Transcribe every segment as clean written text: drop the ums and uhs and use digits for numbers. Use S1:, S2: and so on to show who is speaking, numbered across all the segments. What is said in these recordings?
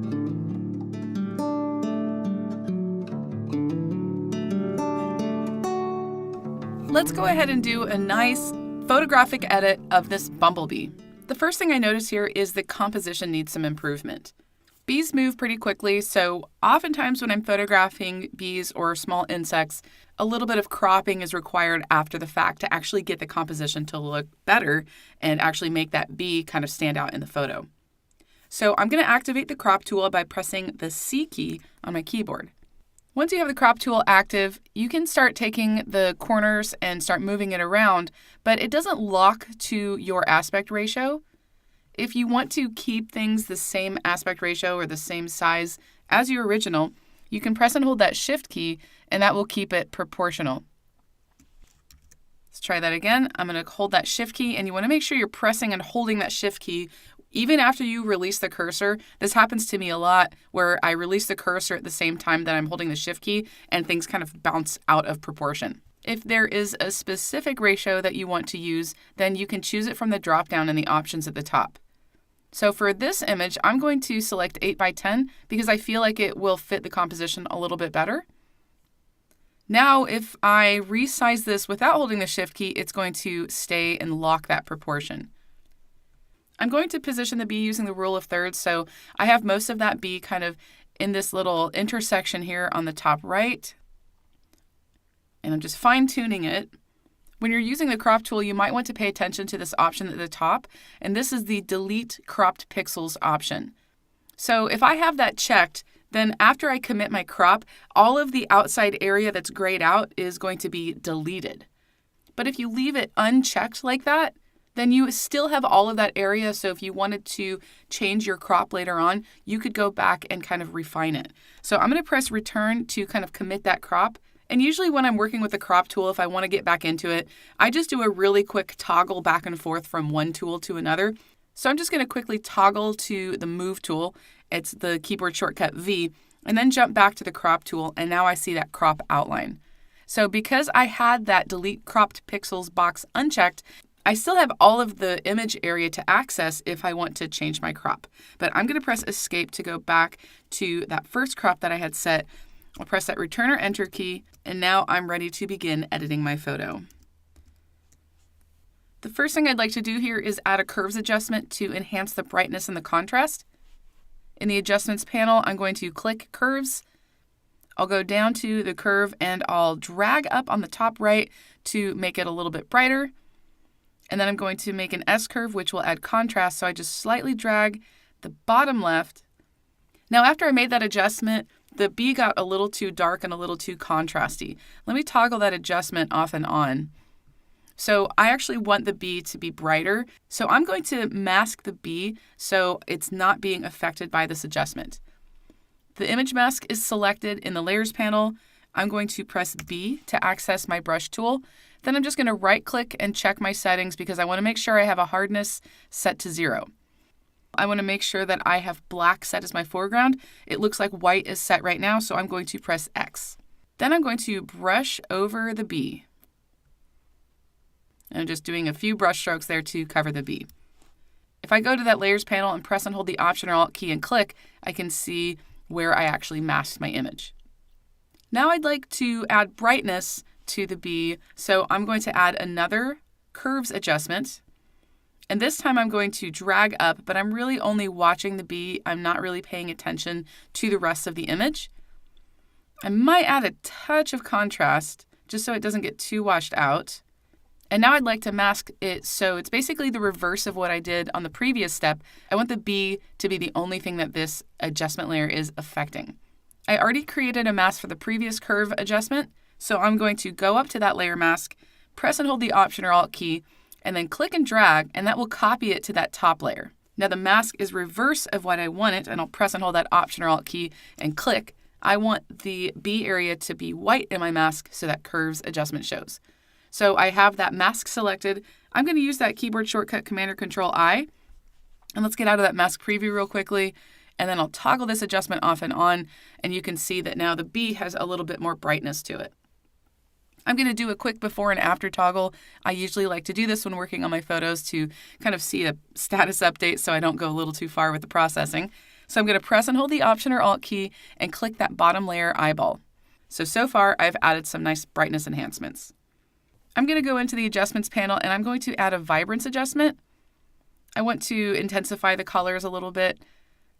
S1: Let's go ahead and do a nice photographic edit of this bumblebee. The first thing I notice here is the composition needs some improvement. Bees move pretty quickly, so oftentimes when I'm photographing bees or small insects, a little bit of cropping is required after the fact to actually get the composition to look better and actually make that bee kind of stand out in the photo. So I'm going to activate the crop tool by pressing the C key on my keyboard. Once you have the crop tool active, you can start taking the corners and start moving it around, but it doesn't lock to your aspect ratio. If you want to keep things the same aspect ratio or the same size as your original, you can press and hold that Shift key, and that will keep it proportional. Let's try that again. I'm going to hold that Shift key, and you want to make sure you're pressing and holding that Shift key even after you release the cursor. This happens to me a lot where I release the cursor at the same time that I'm holding the Shift key, and things kind of bounce out of proportion. If there is a specific ratio that you want to use, then you can choose it from the drop-down in the options at the top. So for this image, I'm going to select 8x10 because I feel like it will fit the composition a little bit better. Now, if I resize this without holding the Shift key, it's going to stay and lock that proportion. I'm going to position the bee using the rule of thirds, so I have most of that bee kind of in this little intersection here on the top right. And I'm just fine-tuning it. When you're using the crop tool, you might want to pay attention to this option at the top, and this is the Delete Cropped Pixels option. So if I have that checked, then after I commit my crop, all of the outside area that's grayed out is going to be deleted. But if you leave it unchecked like that, then you still have all of that area, so if you wanted to change your crop later on, you could go back and kind of refine it. So I'm going to press Return to kind of commit that crop. And usually when I'm working with the crop tool, if I want to get back into it, I just do a really quick toggle back and forth from one tool to another. So I'm just going to quickly toggle to the Move tool. It's the keyboard shortcut V, and then jump back to the crop tool, and now I see that crop outline. So because I had that Delete Cropped Pixels box unchecked, I still have all of the image area to access if I want to change my crop. But I'm going to press Escape to go back to that first crop that I had set. I'll press that Return or Enter key, and now I'm ready to begin editing my photo. The first thing I'd like to do here is add a curves adjustment to enhance the brightness and the contrast. In the Adjustments panel, I'm going to click Curves. I'll go down to the curve, and I'll drag up on the top right to make it a little bit brighter. And then I'm going to make an S-curve, which will add contrast, so I just slightly drag the bottom left. Now, after I made that adjustment, the bee got a little too dark and a little too contrasty. Let me toggle that adjustment off and on. So I actually want the bee to be brighter. So I'm going to mask the bee so it's not being affected by this adjustment. The image mask is selected in the Layers panel. I'm going to press B to access my brush tool. Then I'm just going to right-click and check my settings because I want to make sure I have a hardness set to 0. I want to make sure that I have black set as my foreground. It looks like white is set right now, so I'm going to press X. Then I'm going to brush over the bee. And I'm just doing a few brush strokes there to cover the bee. If I go to that Layers panel and press and hold the Option or Alt key and click, I can see where I actually masked my image. Now I'd like to add brightness to the bee, so I'm going to add another curves adjustment. And this time I'm going to drag up, but I'm really only watching the bee. I'm not really paying attention to the rest of the image. I might add a touch of contrast just so it doesn't get too washed out. And now I'd like to mask it so it's basically the reverse of what I did on the previous step. I want the bee to be the only thing that this adjustment layer is affecting. I already created a mask for the previous curve adjustment, so I'm going to go up to that layer mask, press and hold the Option or Alt key, and then click and drag, and that will copy it to that top layer. Now the mask is reverse of what I wanted, and I'll press and hold that Option or Alt key and click. I want the bee area to be white in my mask so that curves adjustment shows. So I have that mask selected. I'm going to use that keyboard shortcut Command or Control I, and let's get out of that mask preview real quickly, and then I'll toggle this adjustment off and on, and you can see that now the bee has a little bit more brightness to it. I'm going to do a quick before and after toggle. I usually like to do this when working on my photos to kind of see a status update so I don't go a little too far with the processing. So I'm going to press and hold the Option or Alt key and click that bottom layer eyeball. So far I've added some nice brightness enhancements. I'm going to go into the Adjustments panel and I'm going to add a Vibrance adjustment. I want to intensify the colors a little bit.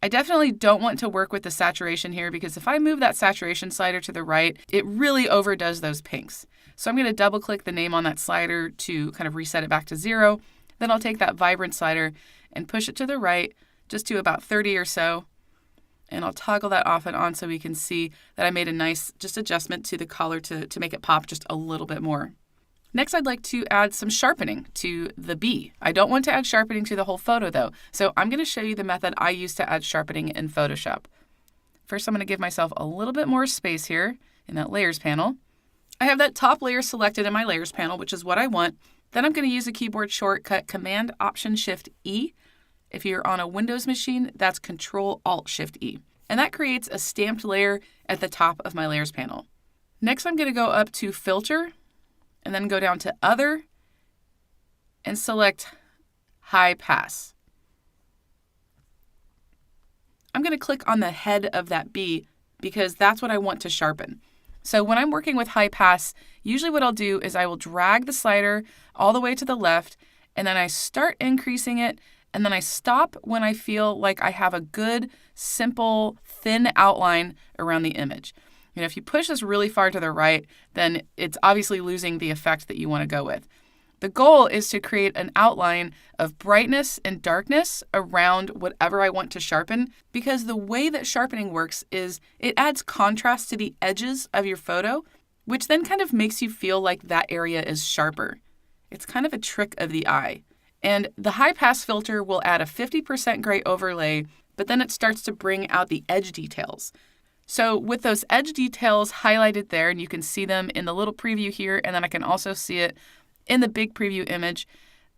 S1: I definitely don't want to work with the saturation here because if I move that saturation slider to the right, it really overdoes those pinks. So I'm going to double click the name on that slider to kind of reset it back to 0. Then I'll take that Vibrance slider and push it to the right just to about 30 or so. And I'll toggle that off and on so we can see that I made a nice just adjustment to the color to make it pop just a little bit more. Next, I'd like to add some sharpening to the bee. I don't want to add sharpening to the whole photo though, so I'm going to show you the method I use to add sharpening in Photoshop. First, I'm going to give myself a little bit more space here in that Layers panel. I have that top layer selected in my Layers panel, which is what I want. Then I'm going to use a keyboard shortcut Command-Option-Shift-E. If you're on a Windows machine, that's Control-Alt-Shift-E. And that creates a stamped layer at the top of my Layers panel. Next, I'm going to go up to Filter, and then go down to Other, and select High Pass. I'm going to click on the head of that bee because that's what I want to sharpen. So when I'm working with High Pass, usually what I'll do is I will drag the slider all the way to the left, and then I start increasing it, and then I stop when I feel like I have a good, simple, thin outline around the image. You know, if you push this really far to the right, then it's obviously losing the effect that you want to go with. The goal is to create an outline of brightness and darkness around whatever I want to sharpen, because the way that sharpening works is it adds contrast to the edges of your photo, which then kind of makes you feel like that area is sharper. It's kind of a trick of the eye. And the high pass filter will add a 50% gray overlay, but then it starts to bring out the edge details. So with those edge details highlighted there, and you can see them in the little preview here, and then I can also see it in the big preview image,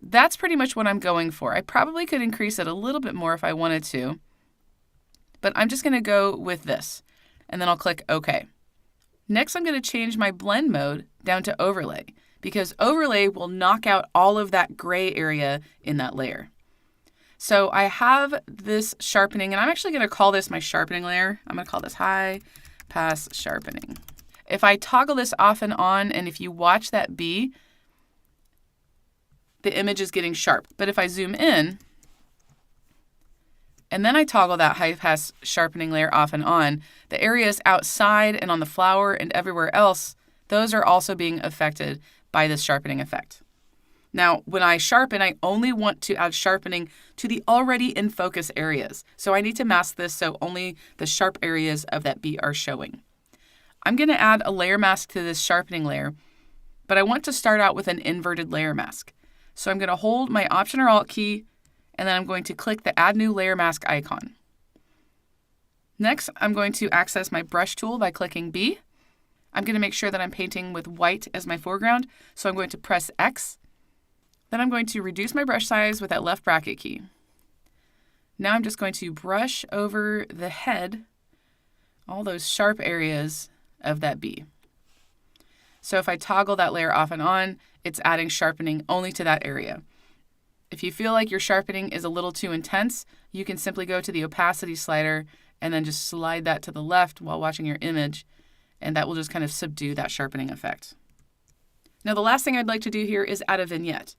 S1: that's pretty much what I'm going for. I probably could increase it a little bit more if I wanted to, but I'm just going to go with this, and then I'll click OK. Next, I'm going to change my blend mode down to overlay, because overlay will knock out all of that gray area in that layer. So I have this sharpening, and I'm actually going to call this my sharpening layer. I'm going to call this high pass sharpening. If I toggle this off and on, and if you watch that bee, the image is getting sharp. But if I zoom in, and then I toggle that high pass sharpening layer off and on, the areas outside and on the flower and everywhere else, those are also being affected by this sharpening effect. Now, when I sharpen, I only want to add sharpening to the already in focus areas. So I need to mask this so only the sharp areas of that bee are showing. I'm going to add a layer mask to this sharpening layer, but I want to start out with an inverted layer mask. So I'm going to hold my Option or Alt key, and then I'm going to click the Add New Layer Mask icon. Next, I'm going to access my brush tool by clicking B. I'm going to make sure that I'm painting with white as my foreground, so I'm going to press X. Then I'm going to reduce my brush size with that left bracket key. Now I'm just going to brush over the head, all those sharp areas of that bee. So if I toggle that layer off and on, it's adding sharpening only to that area. If you feel like your sharpening is a little too intense, you can simply go to the opacity slider and then just slide that to the left while watching your image, and that will just kind of subdue that sharpening effect. Now the last thing I'd like to do here is add a vignette.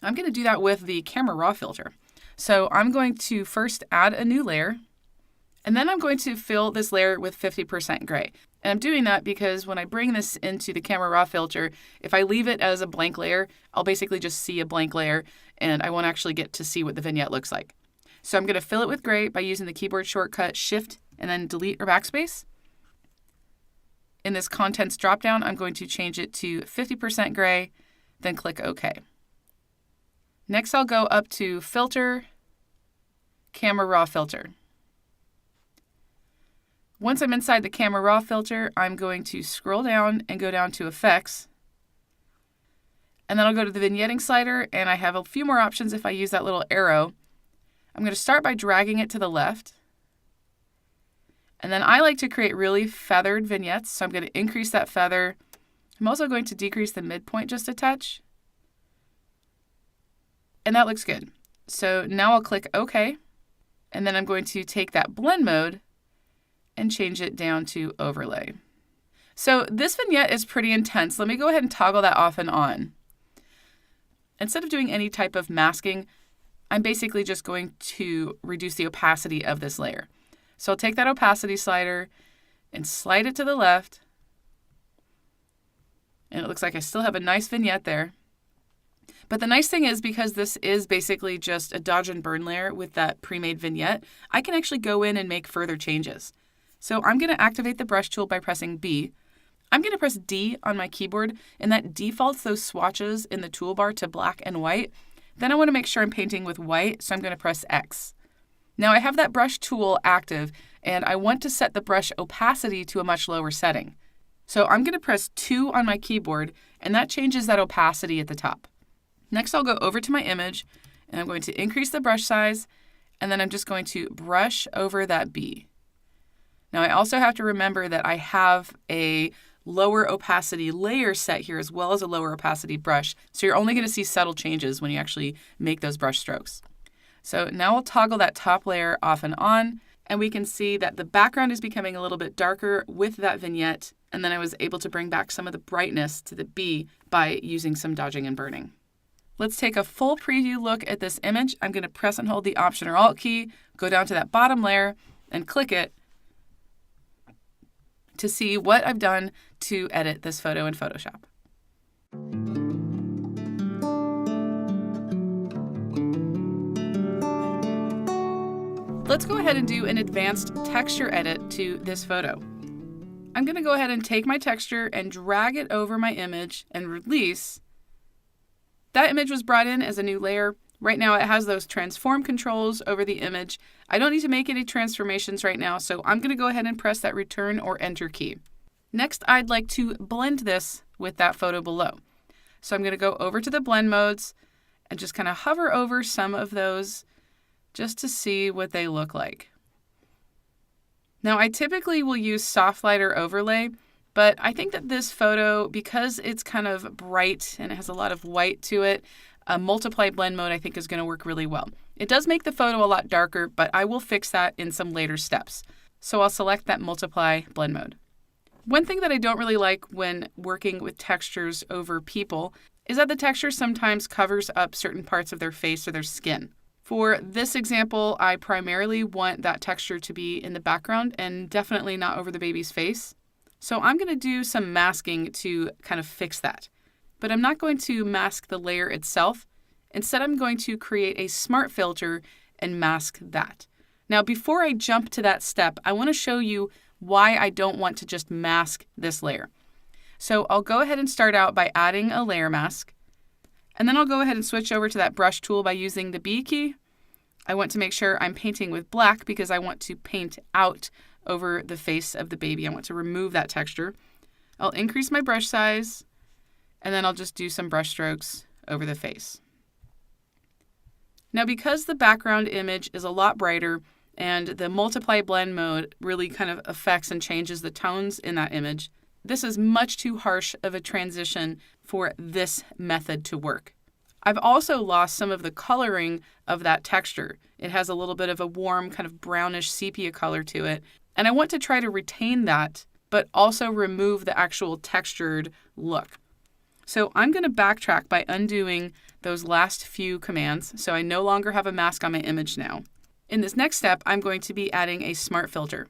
S1: I'm going to do that with the Camera Raw filter. So I'm going to first add a new layer, and then I'm going to fill this layer with 50% gray. And I'm doing that because when I bring this into the Camera Raw filter, if I leave it as a blank layer, I'll basically just see a blank layer, and I won't actually get to see what the vignette looks like. So I'm going to fill it with gray by using the keyboard shortcut Shift and then Delete or Backspace. In this Contents dropdown, I'm going to change it to 50% gray, then click OK. Next, I'll go up to Filter, Camera Raw filter. Once I'm inside the Camera Raw filter, I'm going to scroll down and go down to Effects. And then I'll go to the vignetting slider, and I have a few more options if I use that little arrow. I'm going to start by dragging it to the left. And then I like to create really feathered vignettes, so I'm going to increase that feather. I'm also going to decrease the midpoint just a touch. And that looks good. So now I'll click OK. And then I'm going to take that blend mode and change it down to overlay. So this vignette is pretty intense. Let me go ahead and toggle that off and on. Instead of doing any type of masking, I'm basically just going to reduce the opacity of this layer. So I'll take that opacity slider and slide it to the left. And it looks like I still have a nice vignette there. But the nice thing is, because this is basically just a dodge and burn layer with that pre-made vignette, I can actually go in and make further changes. So I'm going to activate the brush tool by pressing B. I'm going to press D on my keyboard, and that defaults those swatches in the toolbar to black and white. Then I want to make sure I'm painting with white, so I'm going to press X. Now I have that brush tool active, and I want to set the brush opacity to a much lower setting. So I'm going to press 2 on my keyboard, and that changes that opacity at the top. Next, I'll go over to my image, and I'm going to increase the brush size, and then I'm just going to brush over that B. Now I also have to remember that I have a lower opacity layer set here as well as a lower opacity brush. So you're only going to see subtle changes when you actually make those brush strokes. So now I'll toggle that top layer off and on, and we can see that the background is becoming a little bit darker with that vignette. And then I was able to bring back some of the brightness to the B by using some dodging and burning. Let's take a full preview look at this image. I'm going to press and hold the Option or Alt key, go down to that bottom layer and click it to see what I've done to edit this photo in Photoshop. Let's go ahead and do an advanced texture edit to this photo. I'm going to go ahead and take my texture and drag it over my image and release. That image was brought in as a new layer. Right now it has those transform controls over the image. I don't need to make any transformations right now, so I'm going to go ahead and press that Return or Enter key. Next, I'd like to blend this with that photo below. So I'm going to go over to the blend modes and just kind of hover over some of those just to see what they look like. Now, I typically will use soft light or overlay, but I think that this photo, because it's kind of bright and it has a lot of white to it, a multiply blend mode I think is going to work really well. It does make the photo a lot darker, but I will fix that in some later steps. So I'll select that multiply blend mode. One thing that I don't really like when working with textures over people is that the texture sometimes covers up certain parts of their face or their skin. For this example, I primarily want that texture to be in the background and definitely not over the baby's face. So I'm going to do some masking to kind of fix that. But I'm not going to mask the layer itself. Instead, I'm going to create a smart filter and mask that. Now, before I jump to that step, I want to show you why I don't want to just mask this layer. So I'll go ahead and start out by adding a layer mask. And then I'll go ahead and switch over to that brush tool by using the B key. I want to make sure I'm painting with black because I want to paint out over the face of the baby. I want to remove that texture. I'll increase my brush size, and then I'll just do some brush strokes over the face. Now, because the background image is a lot brighter and the multiply blend mode really kind of affects and changes the tones in that image, this is much too harsh of a transition for this method to work. I've also lost some of the coloring of that texture. It has a little bit of a warm kind of brownish sepia color to it. And I want to try to retain that, but also remove the actual textured look. So I'm going to backtrack by undoing those last few commands. So I no longer have a mask on my image now. In this next step, I'm going to be adding a smart filter.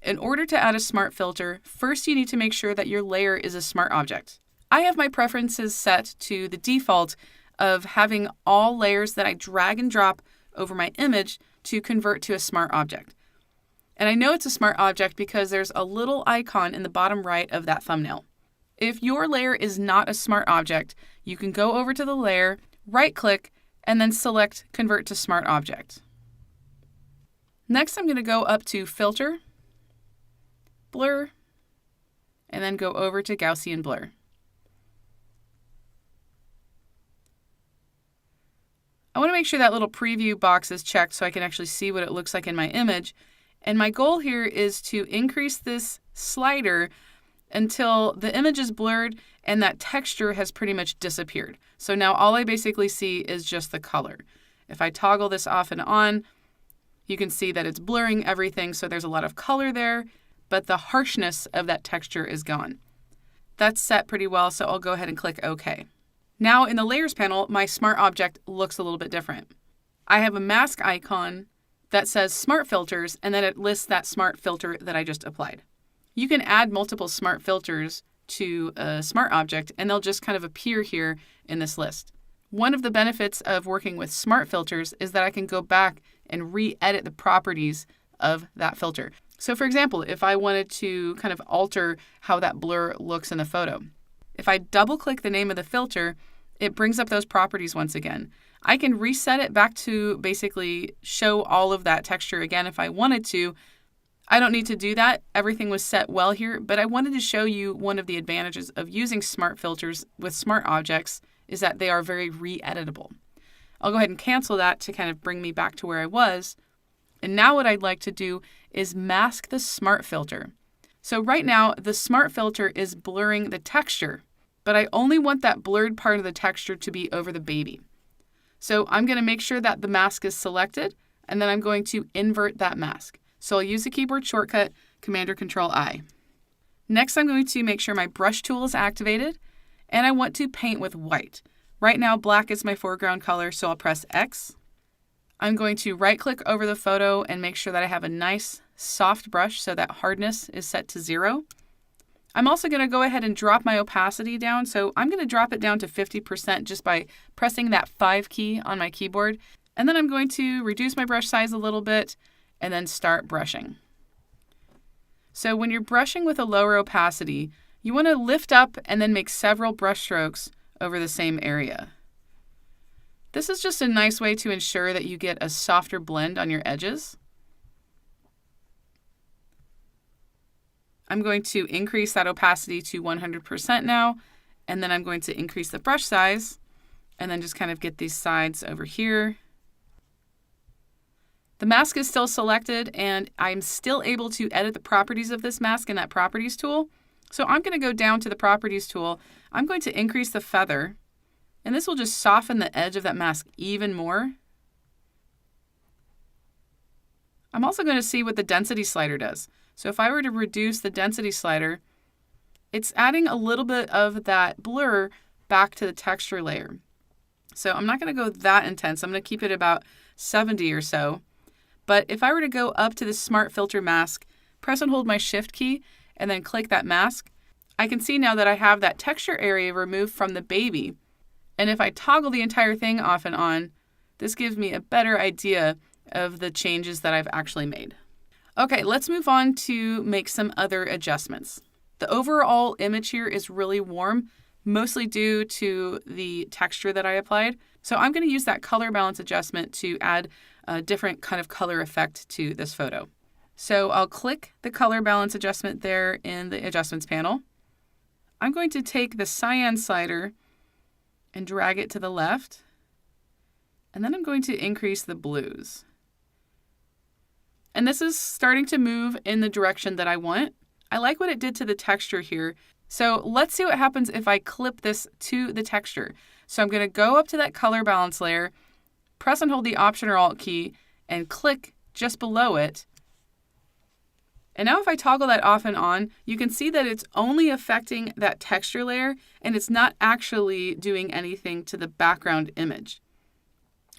S1: In order to add a smart filter, first you need to make sure that your layer is a smart object. I have my preferences set to the default of having all layers that I drag and drop over my image to convert to a smart object. And I know it's a smart object because there's a little icon in the bottom right of that thumbnail. If your layer is not a smart object, you can go over to the layer, right-click, and then select Convert to Smart Object. Next, I'm going to go up to Filter, Blur, and then go over to Gaussian Blur. I want to make sure that little preview box is checked so I can actually see what it looks like in my image. And my goal here is to increase this slider until the image is blurred and that texture has pretty much disappeared. So now all I basically see is just the color. If I toggle this off and on, You can see that it's blurring everything, so there's a lot of color there, but the harshness of that texture is gone. That's set pretty well, so I'll go ahead and click OK. Now in the Layers panel, my smart object looks a little bit different. I have a mask icon that says Smart Filters, and then it lists that smart filter that I just applied. You can add multiple smart filters to a smart object, and they'll just kind of appear here in this list. One of the benefits of working with smart filters is that I can go back and re-edit the properties of that filter. So for example, if I wanted to kind of alter how that blur looks in the photo, if I double-click the name of the filter, it brings up those properties once again. I can reset it back to basically show all of that texture again if I wanted to. I don't need to do that. Everything was set well here, but I wanted to show you one of the advantages of using smart filters with smart objects is that they are very re-editable. I'll go ahead and cancel that to kind of bring me back to where I was. And now what I'd like to do is mask the smart filter. So right now, the smart filter is blurring the texture, but I only want that blurred part of the texture to be over the baby. So I'm going to make sure that the mask is selected, and then I'm going to invert that mask. So I'll use the keyboard shortcut, Command or Control I. Next, I'm going to make sure my brush tool is activated, and I want to paint with white. Right now, black is my foreground color, so I'll press X. I'm going to right-click over the photo and make sure that I have a nice, soft brush so that hardness is set to 0. I'm also going to go ahead and drop my opacity down, so I'm going to drop it down to 50% just by pressing that 5 key on my keyboard. And then I'm going to reduce my brush size a little bit and then start brushing. So when you're brushing with a lower opacity, you want to lift up and then make several brush strokes over the same area. This is just a nice way to ensure that you get a softer blend on your edges. I'm going to increase that opacity to 100% now, and then I'm going to increase the brush size, and then just kind of get these sides over here. The mask is still selected, and I'm still able to edit the properties of this mask in that Properties tool. So I'm going to go down to the Properties tool. I'm going to increase the feather, and this will just soften the edge of that mask even more. I'm also going to see what the density slider does. So if I were to reduce the density slider, it's adding a little bit of that blur back to the texture layer. So I'm not going to go that intense. I'm going to keep it about 70 or so. But if I were to go up to the Smart Filter mask, press and hold my Shift key, and then click that mask, I can see now that I have that texture area removed from the baby. And if I toggle the entire thing off and on, this gives me a better idea of the changes that I've actually made. Okay, let's move on to make some other adjustments. The overall image here is really warm, mostly due to the texture that I applied. So I'm going to use that color balance adjustment to add a different kind of color effect to this photo. So I'll click the color balance adjustment there in the adjustments panel. I'm going to take the cyan slider and drag it to the left. And then I'm going to increase the blues. And this is starting to move in the direction that I want. I like what it did to the texture here. So let's see what happens if I clip this to the texture. So I'm going to go up to that color balance layer, press and hold the Option or Alt key, and click just below it. And now if I toggle that off and on, you can see that it's only affecting that texture layer, and it's not actually doing anything to the background image.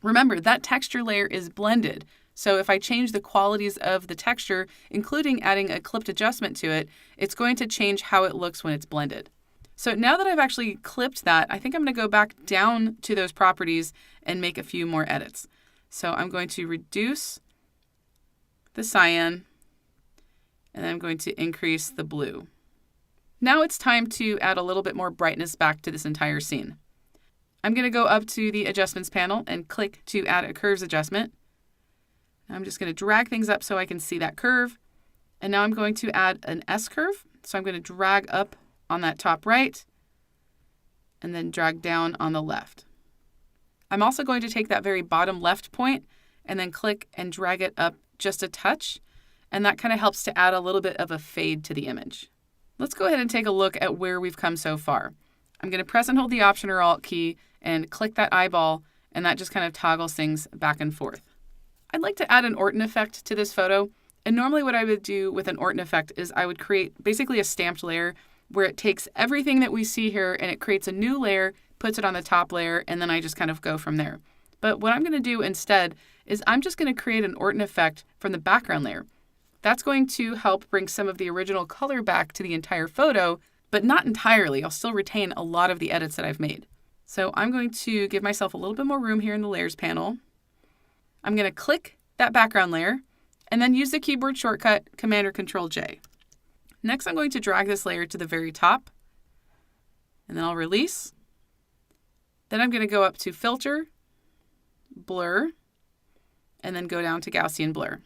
S1: Remember, that texture layer is blended. So if I change the qualities of the texture, including adding a clipped adjustment to it, it's going to change how it looks when it's blended. So now that I've actually clipped that, I think I'm going to go back down to those properties and make a few more edits. So I'm going to reduce the cyan, and then I'm going to increase the blue. Now it's time to add a little bit more brightness back to this entire scene. I'm going to go up to the Adjustments panel and click to add a Curves adjustment. I'm just going to drag things up so I can see that curve. And now I'm going to add an S curve. So I'm going to drag up on that top right and then drag down on the left. I'm also going to take that very bottom left point and then click and drag it up just a touch. And that kind of helps to add a little bit of a fade to the image. Let's go ahead and take a look at where we've come so far. I'm going to press and hold the Option or Alt key and click that eyeball, and that just kind of toggles things back and forth. I'd like to add an Orton effect to this photo. And normally what I would do with an Orton effect is I would create basically a stamped layer where it takes everything that we see here and it creates a new layer, puts it on the top layer, and then I just kind of go from there. But what I'm going to do instead is I'm just going to create an Orton effect from the background layer. That's going to help bring some of the original color back to the entire photo, but not entirely. I'll still retain a lot of the edits that I've made. So I'm going to give myself a little bit more room here in the Layers panel. I'm going to click that background layer and then use the keyboard shortcut Command or Control J. Next, I'm going to drag this layer to the very top, and then I'll release. Then I'm going to go up to Filter, Blur, and then go down to Gaussian Blur.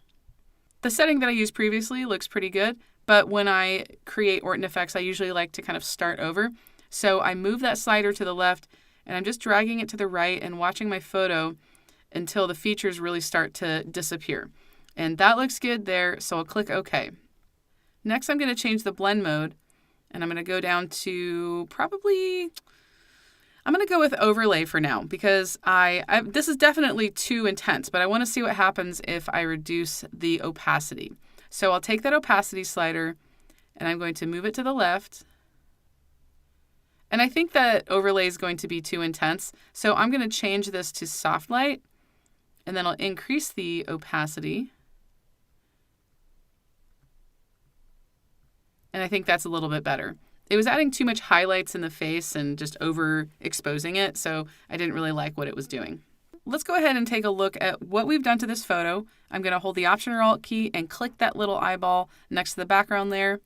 S1: The setting that I used previously looks pretty good, but when I create Orton effects, I usually like to kind of start over. So I move that slider to the left, and I'm just dragging it to the right and watching my photo until the features really start to disappear. And that looks good there, so I'll click OK. Next, I'm going to change the blend mode, and I'm going to go down to I'm going to go with overlay for now because this is definitely too intense, but I want to see what happens if I reduce the opacity. So I'll take that opacity slider, and I'm going to move it to the left. And I think that overlay is going to be too intense, so I'm going to change this to soft light, and then I'll increase the opacity. And I think that's a little bit better. It was adding too much highlights in the face and just overexposing it, so I didn't really like what it was doing. Let's go ahead and take a look at what we've done to this photo. I'm going to hold the Option or Alt key and click that little eyeball next to the background layer.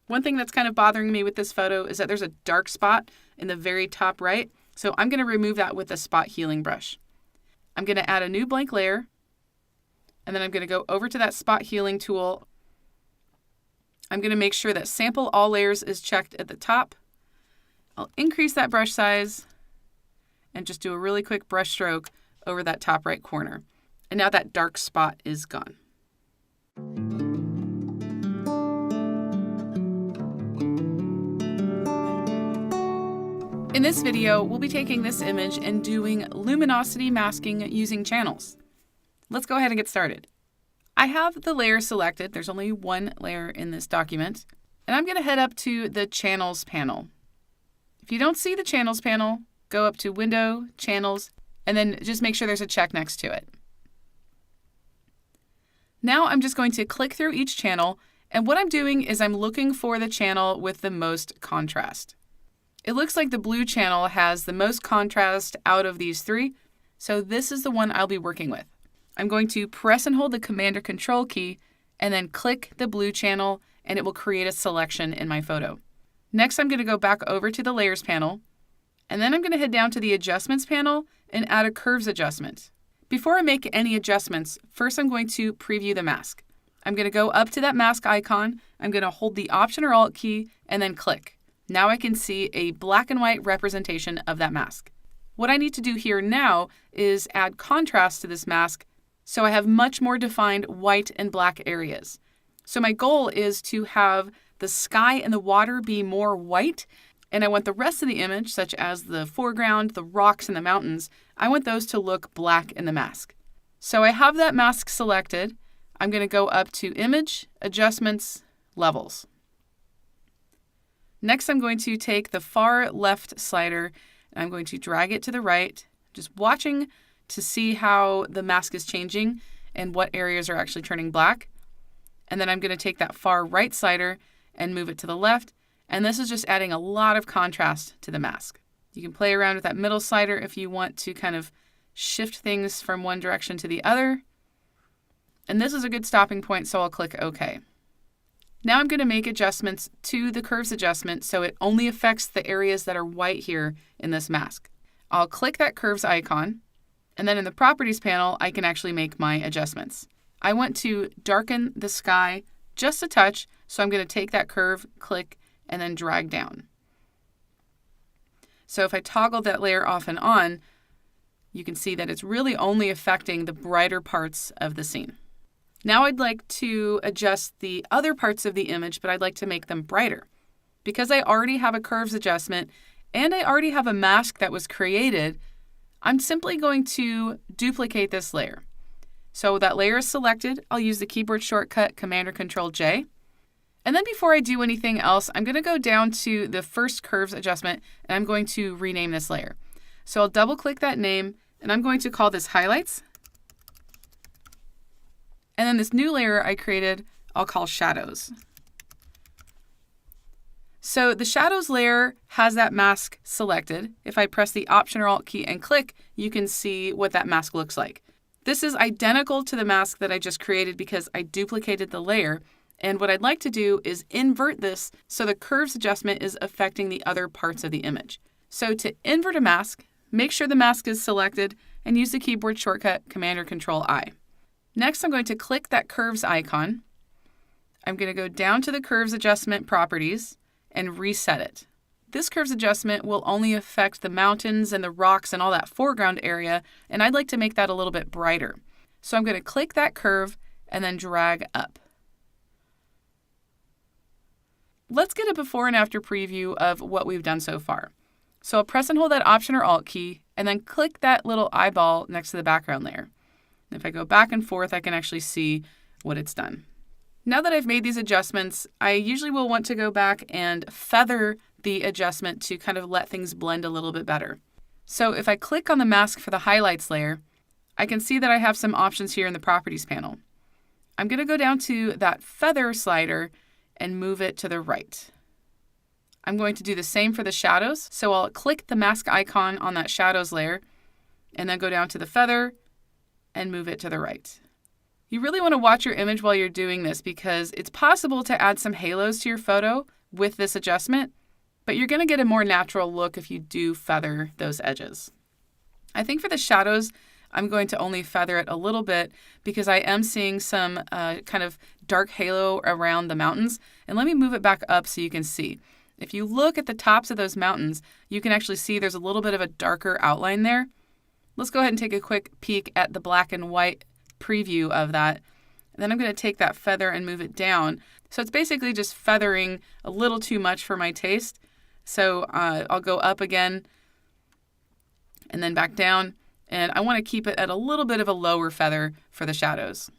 S1: One thing that's kind of bothering me with this photo is that there's a dark spot in the very top right, so I'm going to remove that with a spot healing brush. I'm going to add a new blank layer, and then I'm going to go over to that spot healing tool. I'm going to make sure that Sample All Layers is checked at the top. I'll increase that brush size and just do a really quick brush stroke over that top right corner. And now that dark spot is gone. In this video, we'll be taking this image and doing luminosity masking using channels. Let's go ahead and get started. I have the layer selected. There's only one layer in this document. And I'm going to head up to the Channels panel. If you don't see the Channels panel, go up to Window, Channels, and then just make sure there's a check next to it. Now I'm just going to click through each channel, and what I'm doing is I'm looking for the channel with the most contrast. It looks like the blue channel has the most contrast out of these three, so this is the one I'll be working with. I'm going to press and hold the Command or Control key and then click the blue channel, and it will create a selection in my photo. Next, I'm going to go back over to the Layers panel, and then I'm going to head down to the Adjustments panel and add a Curves adjustment. Before I make any adjustments, first I'm going to preview the mask. I'm going to go up to that mask icon, I'm going to hold the Option or Alt key, and then click. Now I can see a black and white representation of that mask. What I need to do here now is add contrast to this mask so I have much more defined white and black areas. So my goal is to have the sky and the water be more white, and I want the rest of the image, such as the foreground, the rocks, and the mountains, I want those to look black in the mask. So I have that mask selected. I'm going to go up to Image, Adjustments, Levels. Next, I'm going to take the far left slider, and I'm going to drag it to the right, just watching to see how the mask is changing and what areas are actually turning black. And then I'm going to take that far right slider and move it to the left. And this is just adding a lot of contrast to the mask. You can play around with that middle slider if you want to kind of shift things from one direction to the other. And this is a good stopping point, so I'll click OK. Now I'm going to make adjustments to the Curves adjustment so it only affects the areas that are white here in this mask. I'll click that Curves icon. And then in the Properties panel, I can actually make my adjustments. I want to darken the sky just a touch, so I'm going to take that curve, click, and then drag down. So if I toggle that layer off and on, you can see that it's really only affecting the brighter parts of the scene. Now I'd like to adjust the other parts of the image, but I'd like to make them brighter. Because I already have a Curves adjustment and I already have a mask that was created, I'm simply going to duplicate this layer. So that layer is selected. I'll use the keyboard shortcut Command or Control J. And then before I do anything else, I'm going to go down to the first curves adjustment, and I'm going to rename this layer. So I'll double click that name, and I'm going to call this Highlights. And then this new layer I created, I'll call Shadows. So the Shadows layer has that mask selected. If I press the Option or Alt key and click, you can see what that mask looks like. This is identical to the mask that I just created because I duplicated the layer. And what I'd like to do is invert this so the curves adjustment is affecting the other parts of the image. So to invert a mask, make sure the mask is selected and use the keyboard shortcut Command or Control I. Next, I'm going to click that curves icon. I'm going to go down to the curves adjustment properties and reset it. This curves adjustment will only affect the mountains and the rocks and all that foreground area, and I'd like to make that a little bit brighter. So I'm going to click that curve and then drag up. Let's get a before and after preview of what we've done so far. So I'll press and hold that Option or Alt key and then click that little eyeball next to the background layer. And if I go back and forth, I can actually see what it's done. Now that I've made these adjustments, I usually will want to go back and feather the adjustment to kind of let things blend a little bit better. So if I click on the mask for the highlights layer, I can see that I have some options here in the properties panel. I'm going to go down to that feather slider and move it to the right. I'm going to do the same for the shadows. So I'll click the mask icon on that shadows layer and then go down to the feather and move it to the right. You really want to watch your image while you're doing this because it's possible to add some halos to your photo with this adjustment, but you're going to get a more natural look if you do feather those edges. I think for the shadows, I'm going to only feather it a little bit because I am seeing some kind of dark halo around the mountains. And let me move it back up so you can see. If you look at the tops of those mountains, you can actually see there's a little bit of a darker outline there. Let's go ahead and take a quick peek at the black and white preview of that. And then I'm going to take that feather and move it down. So it's basically just feathering a little too much for my taste. So I'll go up again and then back down. And I want to keep it at a little bit of a lower feather for the shadows.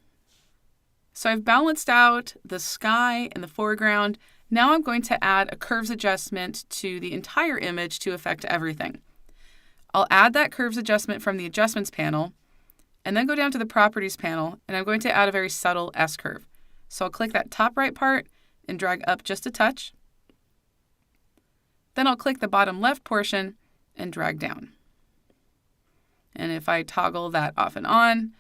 S1: So I've balanced out the sky and the foreground. Now I'm going to add a curves adjustment to the entire image to affect everything. I'll add that curves adjustment from the adjustments panel and then go down to the properties panel, and I'm going to add a very subtle S-curve. So I'll click that top right part and drag up just a touch. Then I'll click the bottom left portion and drag down. And if I toggle that off and on,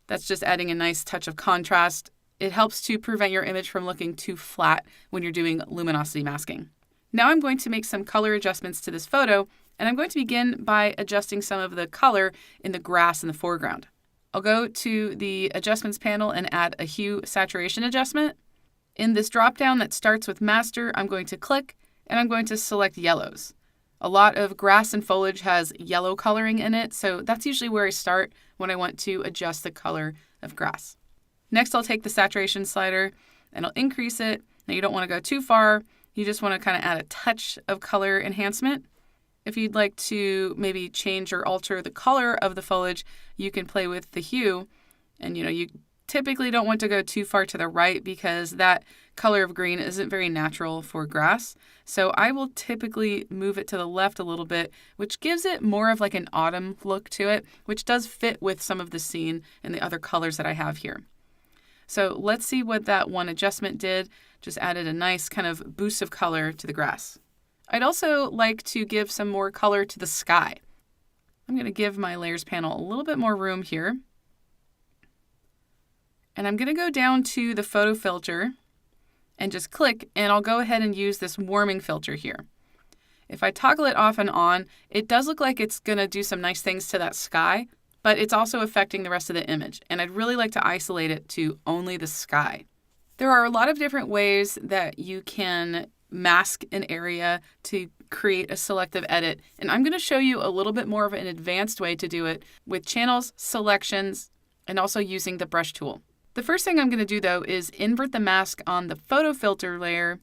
S1: that's just adding a nice touch of contrast. It helps to prevent your image from looking too flat when you're doing luminosity masking. Now I'm going to make some color adjustments to this photo, and I'm going to begin by adjusting some of the color in the grass in the foreground. I'll go to the adjustments panel and add a hue saturation adjustment. In this dropdown that starts with master, I'm going to click and I'm going to select yellows. A lot of grass and foliage has yellow coloring in it, so that's usually where I start when I want to adjust the color of grass. Next, I'll take the saturation slider and I'll increase it. Now, you don't want to go too far. You just want to kind of add a touch of color enhancement. If you'd like to maybe change or alter the color of the foliage, you can play with the hue. And, you typically don't want to go too far to the right because that color of green isn't very natural for grass. So I will typically move it to the left a little bit, which gives it more of like an autumn look to it, which does fit with some of the scene and the other colors that I have here. So let's see what that one adjustment did. Just added a nice kind of boost of color to the grass. I'd also like to give some more color to the sky. I'm going to give my layers panel a little bit more room here. And I'm going to go down to the photo filter and just click, and I'll go ahead and use this warming filter here. If I toggle it off and on, it does look like it's going to do some nice things to that sky, but it's also affecting the rest of the image. And I'd really like to isolate it to only the sky. There are a lot of different ways that you can mask an area to create a selective edit. And I'm going to show you a little bit more of an advanced way to do it with channels, selections, and also using the brush tool. The first thing I'm going to do, though, is invert the mask on the photo filter layer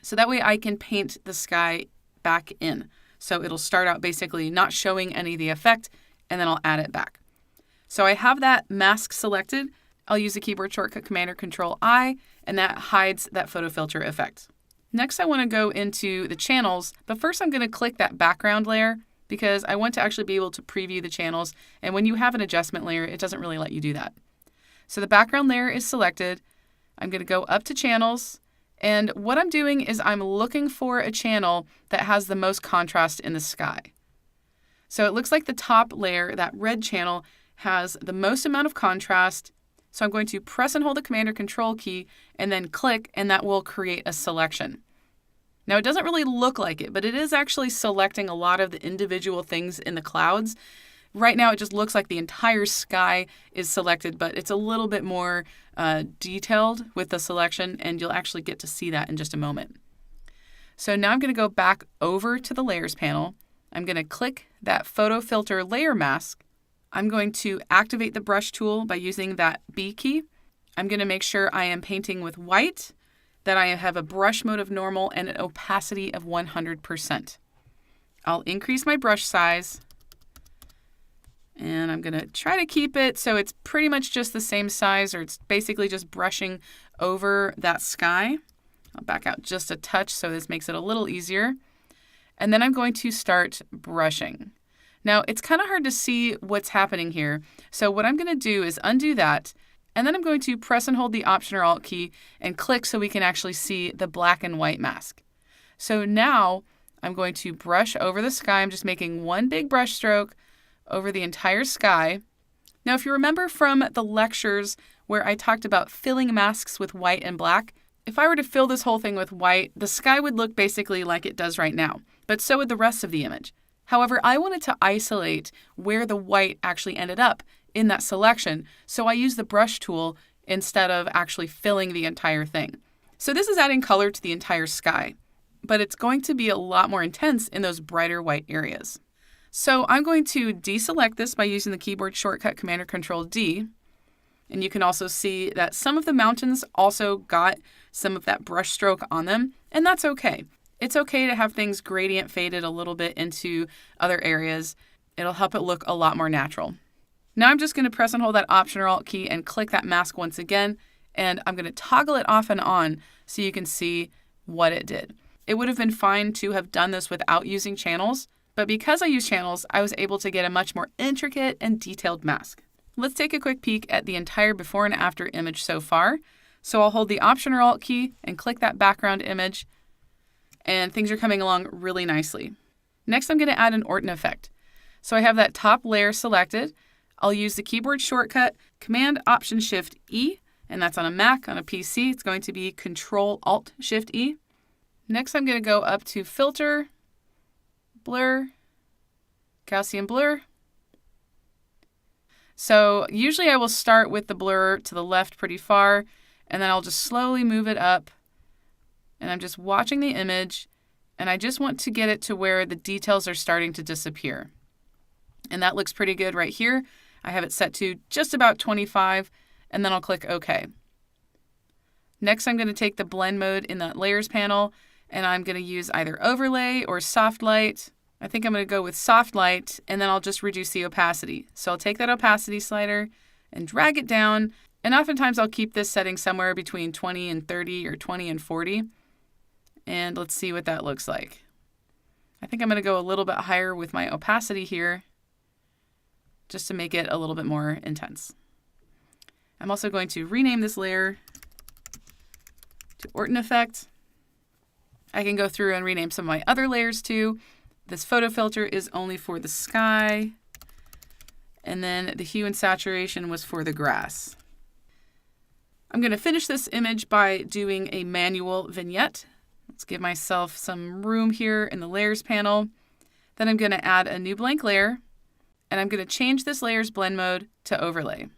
S1: so that way I can paint the sky back in. So it'll start out basically not showing any of the effect, and then I'll add it back. So I have that mask selected. I'll use the keyboard shortcut Command or Control I, and that hides that photo filter effect. Next, I want to go into the channels, but first I'm going to click that background layer because I want to actually be able to preview the channels. And when you have an adjustment layer, it doesn't really let you do that. So the background layer is selected. I'm going to go up to channels. And what I'm doing is I'm looking for a channel that has the most contrast in the sky. So it looks like the top layer, that red channel, has the most amount of contrast. So I'm going to press and hold the Command or Control key and then click, and that will create a selection. Now, it doesn't really look like it, but it is actually selecting a lot of the individual things in the clouds. Right now, it just looks like the entire sky is selected, but it's a little bit more detailed with the selection, and you'll actually get to see that in just a moment. So now I'm going to go back over to the Layers panel. I'm going to click that Photo Filter Layer Mask. I'm going to activate the brush tool by using that B key. I'm going to make sure I am painting with white, that I have a brush mode of normal, and an opacity of 100%. I'll increase my brush size, and I'm going to try to keep it so it's pretty much just the same size, or it's basically just brushing over that sky. I'll back out just a touch so this makes it a little easier. And then I'm going to start brushing. Now, it's kind of hard to see what's happening here. So what I'm going to do is undo that, and then I'm going to press and hold the Option or Alt key and click so we can actually see the black and white mask. So now I'm going to brush over the sky. I'm just making one big brush stroke over the entire sky. Now, if you remember from the lectures where I talked about filling masks with white and black, if I were to fill this whole thing with white, the sky would look basically like it does right now, but so would the rest of the image. However, I wanted to isolate where the white actually ended up in that selection, so I used the brush tool instead of actually filling the entire thing. So this is adding color to the entire sky, but it's going to be a lot more intense in those brighter white areas. So I'm going to deselect this by using the keyboard shortcut Command or Control D. And you can also see that some of the mountains also got some of that brush stroke on them, and that's okay. It's okay to have things gradient faded a little bit into other areas. It'll help it look a lot more natural. Now I'm just going to press and hold that Option or Alt key and click that mask once again, and I'm going to toggle it off and on so you can see what it did. It would have been fine to have done this without using channels, but because I use channels, I was able to get a much more intricate and detailed mask. Let's take a quick peek at the entire before and after image so far. So I'll hold the Option or Alt key and click that background image, and things are coming along really nicely. Next, I'm going to add an Orton effect. So I have that top layer selected. I'll use the keyboard shortcut Command Option Shift E, and that's on a Mac. On a PC, it's going to be Control Alt Shift E. Next, I'm going to go up to Filter, Blur, Gaussian Blur. So usually I will start with the blur to the left pretty far, and then I'll just slowly move it up. And I'm just watching the image, and I just want to get it to where the details are starting to disappear. And that looks pretty good right here. I have it set to just about 25, and then I'll click OK. Next, I'm going to take the blend mode in that layers panel, and I'm going to use either overlay or soft light. I think I'm going to go with soft light, and then I'll just reduce the opacity. So I'll take that opacity slider and drag it down, and oftentimes I'll keep this setting somewhere between 20 and 30 or 20 and 40. And let's see what that looks like. I think I'm going to go a little bit higher with my opacity here, just to make it a little bit more intense. I'm also going to rename this layer to Orton Effect. I can go through and rename some of my other layers too. This photo filter is only for the sky. And then the hue and saturation was for the grass. I'm going to finish this image by doing a manual vignette. Let's give myself some room here in the layers panel. Then I'm going to add a new blank layer, and I'm going to change this layer's blend mode to overlay.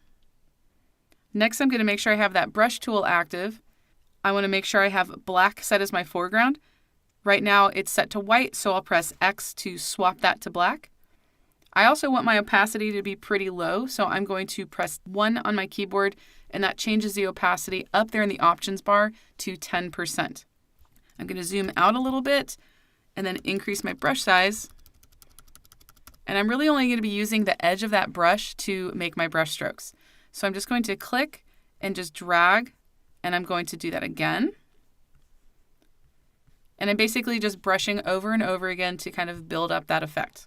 S1: Next, I'm going to make sure I have that brush tool active. I want to make sure I have black set as my foreground. Right now it's set to white, so I'll press X to swap that to black. I also want my opacity to be pretty low, so I'm going to press 1 on my keyboard, and that changes the opacity up there in the options bar to 10%. I'm going to zoom out a little bit and then increase my brush size And I'm really only going to be using the edge of that brush to make my brush strokes. So I'm just going to click and just drag, and I'm going to do that again. And I'm basically just brushing over and over again to kind of build up that effect.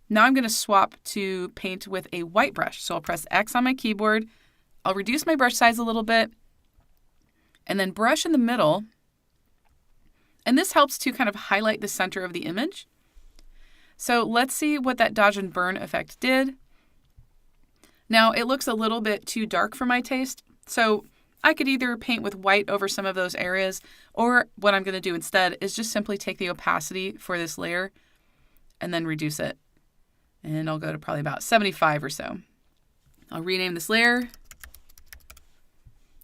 S1: Now I'm going to swap to paint with a white brush. So I'll press X on my keyboard. I'll reduce my brush size a little bit, and then brush in the middle. And this helps to kind of highlight the center of the image. So let's see what that dodge and burn effect did. Now it looks a little bit too dark for my taste, so I could either paint with white over some of those areas, or what I'm going to do instead is just simply take the opacity for this layer and then reduce it. And I'll go to probably about 75 or so. I'll rename this layer.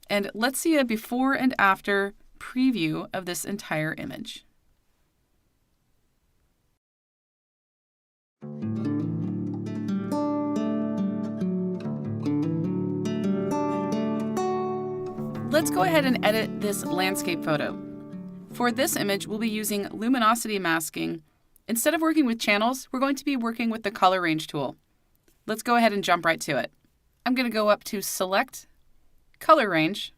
S1: And let's see a before and after preview of this entire image. Let's go ahead and edit this landscape photo. For this image, we'll be using luminosity masking. Instead of working with channels, we're going to be working with the color range tool. Let's go ahead and jump right to it. I'm going to go up to Select, Color Range,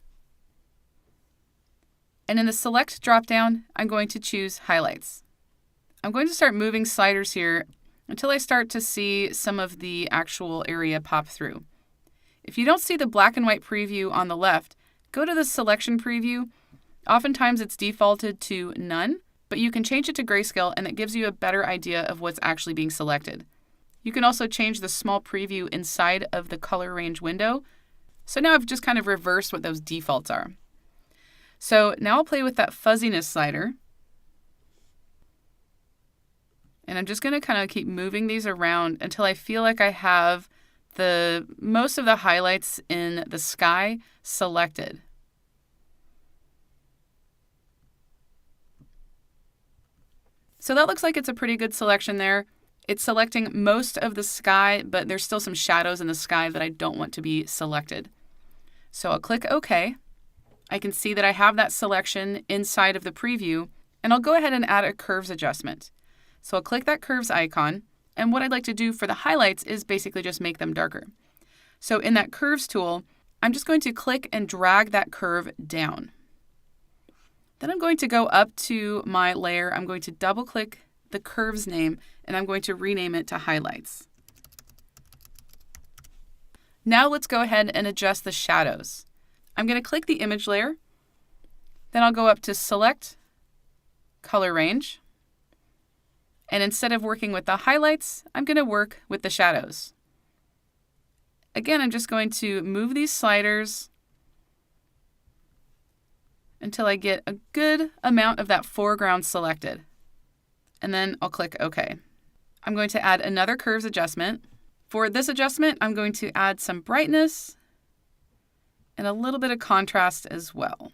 S1: and in the Select dropdown, I'm going to choose Highlights. I'm going to start moving sliders here until I start to see some of the actual area pop through. If you don't see the black and white preview on the left, go to the Selection preview. Oftentimes it's defaulted to None, but you can change it to grayscale and it gives you a better idea of what's actually being selected. You can also change the small preview inside of the color range window. So now I've just kind of reversed what those defaults are. So now I'll play with that fuzziness slider. And I'm just going to kind of keep moving these around until I feel like I have most of the highlights in the sky selected. So that looks like it's a pretty good selection there. It's selecting most of the sky, but there's still some shadows in the sky that I don't want to be selected. So I'll click OK. I can see that I have that selection inside of the preview, and I'll go ahead and add a curves adjustment. So I'll click that curves icon, and what I'd like to do for the highlights is basically just make them darker. So in that curves tool, I'm just going to click and drag that curve down. Then I'm going to go up to my layer. I'm going to double click the curves name, and I'm going to rename it to highlights. Now let's go ahead and adjust the shadows. I'm going to click the image layer. Then I'll go up to Select, Color Range. And instead of working with the highlights, I'm going to work with the shadows. Again, I'm just going to move these sliders until I get a good amount of that foreground selected. And then I'll click OK. I'm going to add another curves adjustment. For this adjustment, I'm going to add some brightness and a little bit of contrast as well.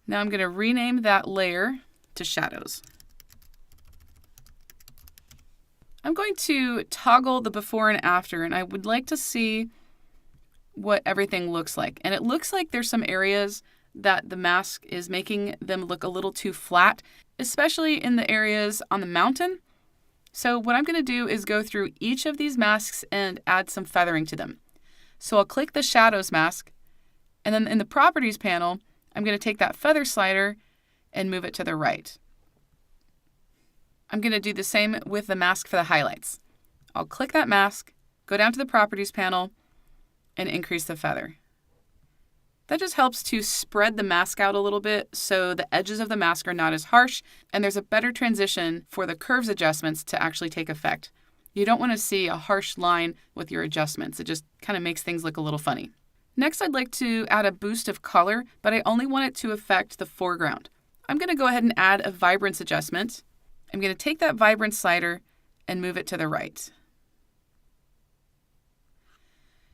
S1: Now I'm going to rename that layer to shadows. I'm going to toggle the before and after, and I would like to see what everything looks like. And it looks like there's some areas that the mask is making them look a little too flat, especially in the areas on the mountain. So what I'm going to do is go through each of these masks and add some feathering to them. So I'll click the shadows mask, and then in the properties panel, I'm going to take that feather slider and move it to the right. I'm going to do the same with the mask for the highlights. I'll click that mask, go down to the properties panel, and increase the feather. That just helps to spread the mask out a little bit so the edges of the mask are not as harsh, and there's a better transition for the curves adjustments to actually take effect. You don't want to see a harsh line with your adjustments. It just kind of makes things look a little funny. Next, I'd like to add a boost of color, but I only want it to affect the foreground. I'm going to go ahead and add a vibrance adjustment. I'm going to take that vibrance slider and move it to the right.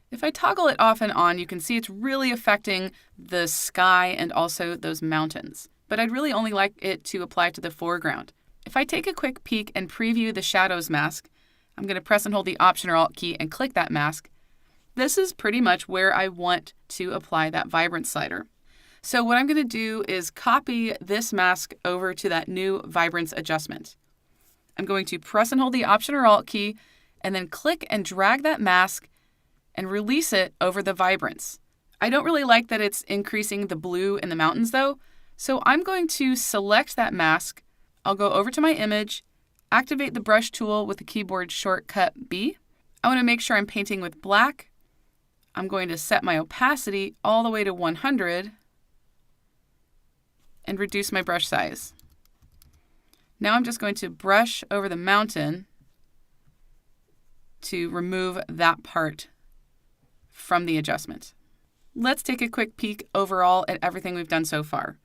S1: If I toggle it off and on, you can see it's really affecting the sky and also those mountains. But I'd really only like it to apply to the foreground. If I take a quick peek and preview the shadows mask, I'm going to press and hold the Option or Alt key and click that mask. This is pretty much where I want to apply that vibrance slider. So what I'm going to do is copy this mask over to that new vibrance adjustment. I'm going to press and hold the Option or Alt key and then click and drag that mask and release it over the vibrance. I don't really like that it's increasing the blue in the mountains though, so I'm going to select that mask. I'll go over to my image, activate the brush tool with the keyboard shortcut B. I want to make sure I'm painting with black. I'm going to set my opacity all the way to 100 and reduce my brush size. Now I'm just going to brush over the mountain to remove that part from the adjustment. Let's take a quick peek overall at everything we've done so far.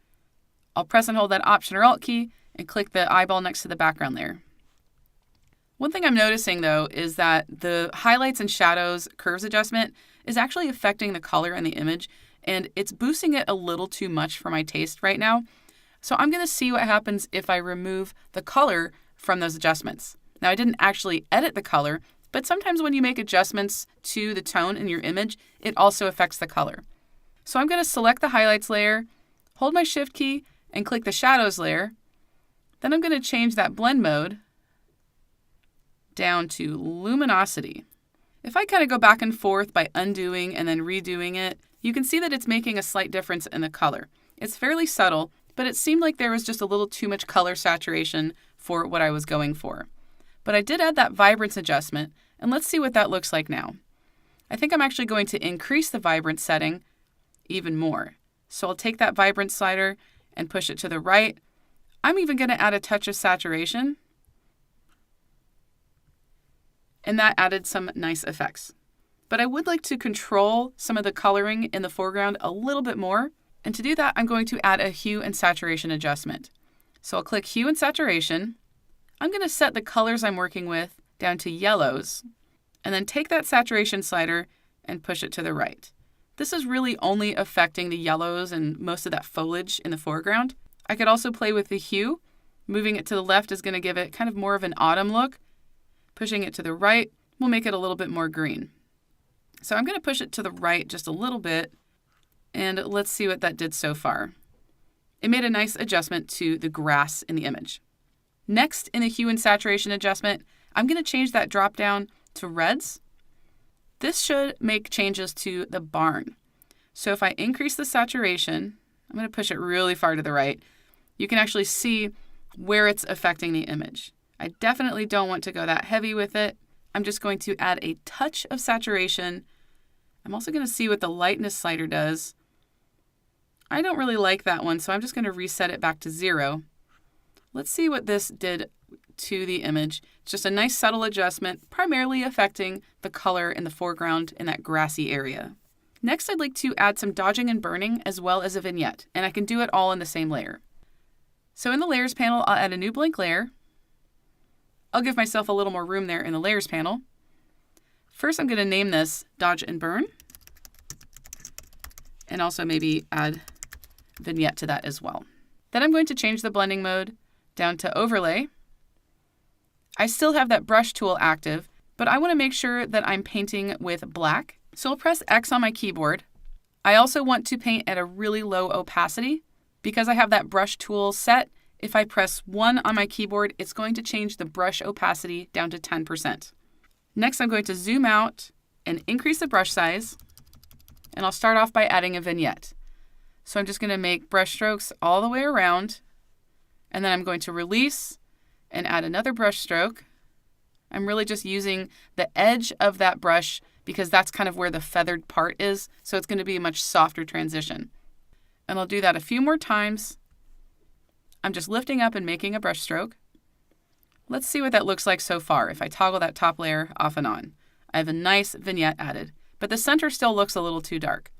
S1: I'll press and hold that Option or Alt key and click the eyeball next to the background layer. One thing I'm noticing though is that the highlights and shadows curves adjustment is actually affecting the color in the image, and it's boosting it a little too much for my taste right now. So I'm going to see what happens if I remove the color from those adjustments. Now I didn't actually edit the color, but sometimes when you make adjustments to the tone in your image, it also affects the color. So I'm going to select the highlights layer, hold my Shift key, and click the shadows layer. Then I'm going to change that blend mode down to luminosity. If I kind of go back and forth by undoing and then redoing it, you can see that it's making a slight difference in the color. It's fairly subtle, but it seemed like there was just a little too much color saturation for what I was going for. But I did add that vibrance adjustment, and let's see what that looks like now. I think I'm actually going to increase the vibrance setting even more. So I'll take that vibrance slider and push it to the right. I'm even going to add a touch of saturation. And that added some nice effects. But I would like to control some of the coloring in the foreground a little bit more. And to do that, I'm going to add a hue and saturation adjustment. So I'll click Hue and Saturation. I'm going to set the colors I'm working with down to yellows, and then take that saturation slider and push it to the right. This is really only affecting the yellows and most of that foliage in the foreground. I could also play with the hue. Moving it to the left is going to give it kind of more of an autumn look. Pushing it to the right will make it a little bit more green. So I'm going to push it to the right just a little bit, and let's see what that did so far. It made a nice adjustment to the grass in the image. Next, in the hue and saturation adjustment, I'm going to change that drop down to reds. This should make changes to the barn. So if I increase the saturation, I'm going to push it really far to the right. You can actually see where it's affecting the image. I definitely don't want to go that heavy with it. I'm just going to add a touch of saturation. I'm also going to see what the lightness slider does. I don't really like that one, so I'm just going to reset it back to 0. Let's see what this did to the image. It's just a nice subtle adjustment, primarily affecting the color in the foreground in that grassy area. Next, I'd like to add some dodging and burning as well as a vignette, and I can do it all in the same layer. So in the Layers panel, I'll add a new blank layer. I'll give myself a little more room there in the Layers panel. First, I'm going to name this Dodge and Burn, and also maybe add vignette to that as well. Then I'm going to change the blending mode down to Overlay. I still have that brush tool active, but I want to make sure that I'm painting with black. So I'll press X on my keyboard. I also want to paint at a really low opacity. Because I have that brush tool set, if I press 1 on my keyboard, it's going to change the brush opacity down to 10%. Next, I'm going to zoom out and increase the brush size, and I'll start off by adding a vignette. So I'm just going to make brush strokes all the way around, and then I'm going to release and add another brush stroke. I'm really just using the edge of that brush because that's kind of where the feathered part is, so it's going to be a much softer transition. And I'll do that a few more times. I'm just lifting up and making a brush stroke. Let's see what that looks like so far if I toggle that top layer off and on. I have a nice vignette added, but the center still looks a little too dark.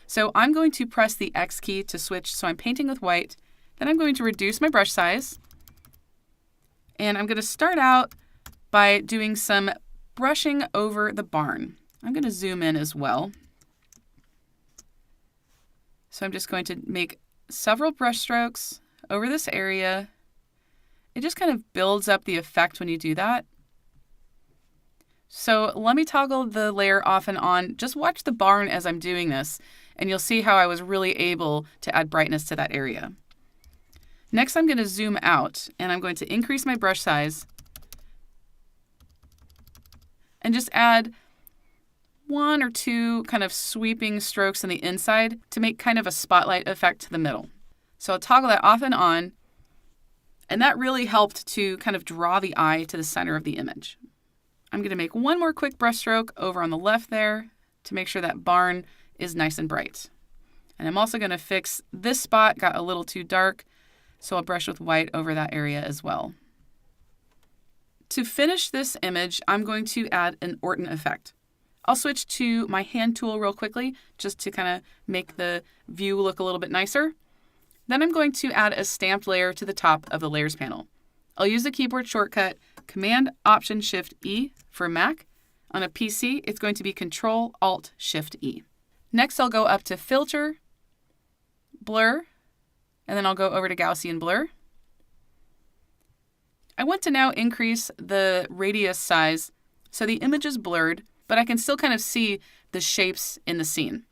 S1: So I'm going to press the X key to switch so I'm painting with white. Then I'm going to reduce my brush size. And I'm going to start out by doing some brushing over the barn. I'm going to zoom in as well. So I'm just going to make several brush strokes over this area. It just kind of builds up the effect when you do that. So let me toggle the layer off and on. Just watch the barn as I'm doing this, and you'll see how I was really able to add brightness to that area. Next, I'm going to zoom out, and I'm going to increase my brush size and just add 1 or 2 kind of sweeping strokes on the inside to make kind of a spotlight effect to the middle. So I'll toggle that off and on, and that really helped to kind of draw the eye to the center of the image. I'm going to make one more quick brush stroke over on the left there to make sure that barn is nice and bright. And I'm also going to fix this spot, got a little too dark, so I'll brush with white over that area as well. To finish this image, I'm going to add an Orton effect. I'll switch to my hand tool real quickly just to kind of make the view look a little bit nicer. Then I'm going to add a stamped layer to the top of the layers panel. I'll use the keyboard shortcut Command-Option-Shift-E for Mac. On a PC, it's going to be Control-Alt-Shift-E. Next, I'll go up to Filter, Blur, and then I'll go over to Gaussian Blur. I want to now increase the radius size so the image is blurred, but I can still kind of see the shapes in the scene.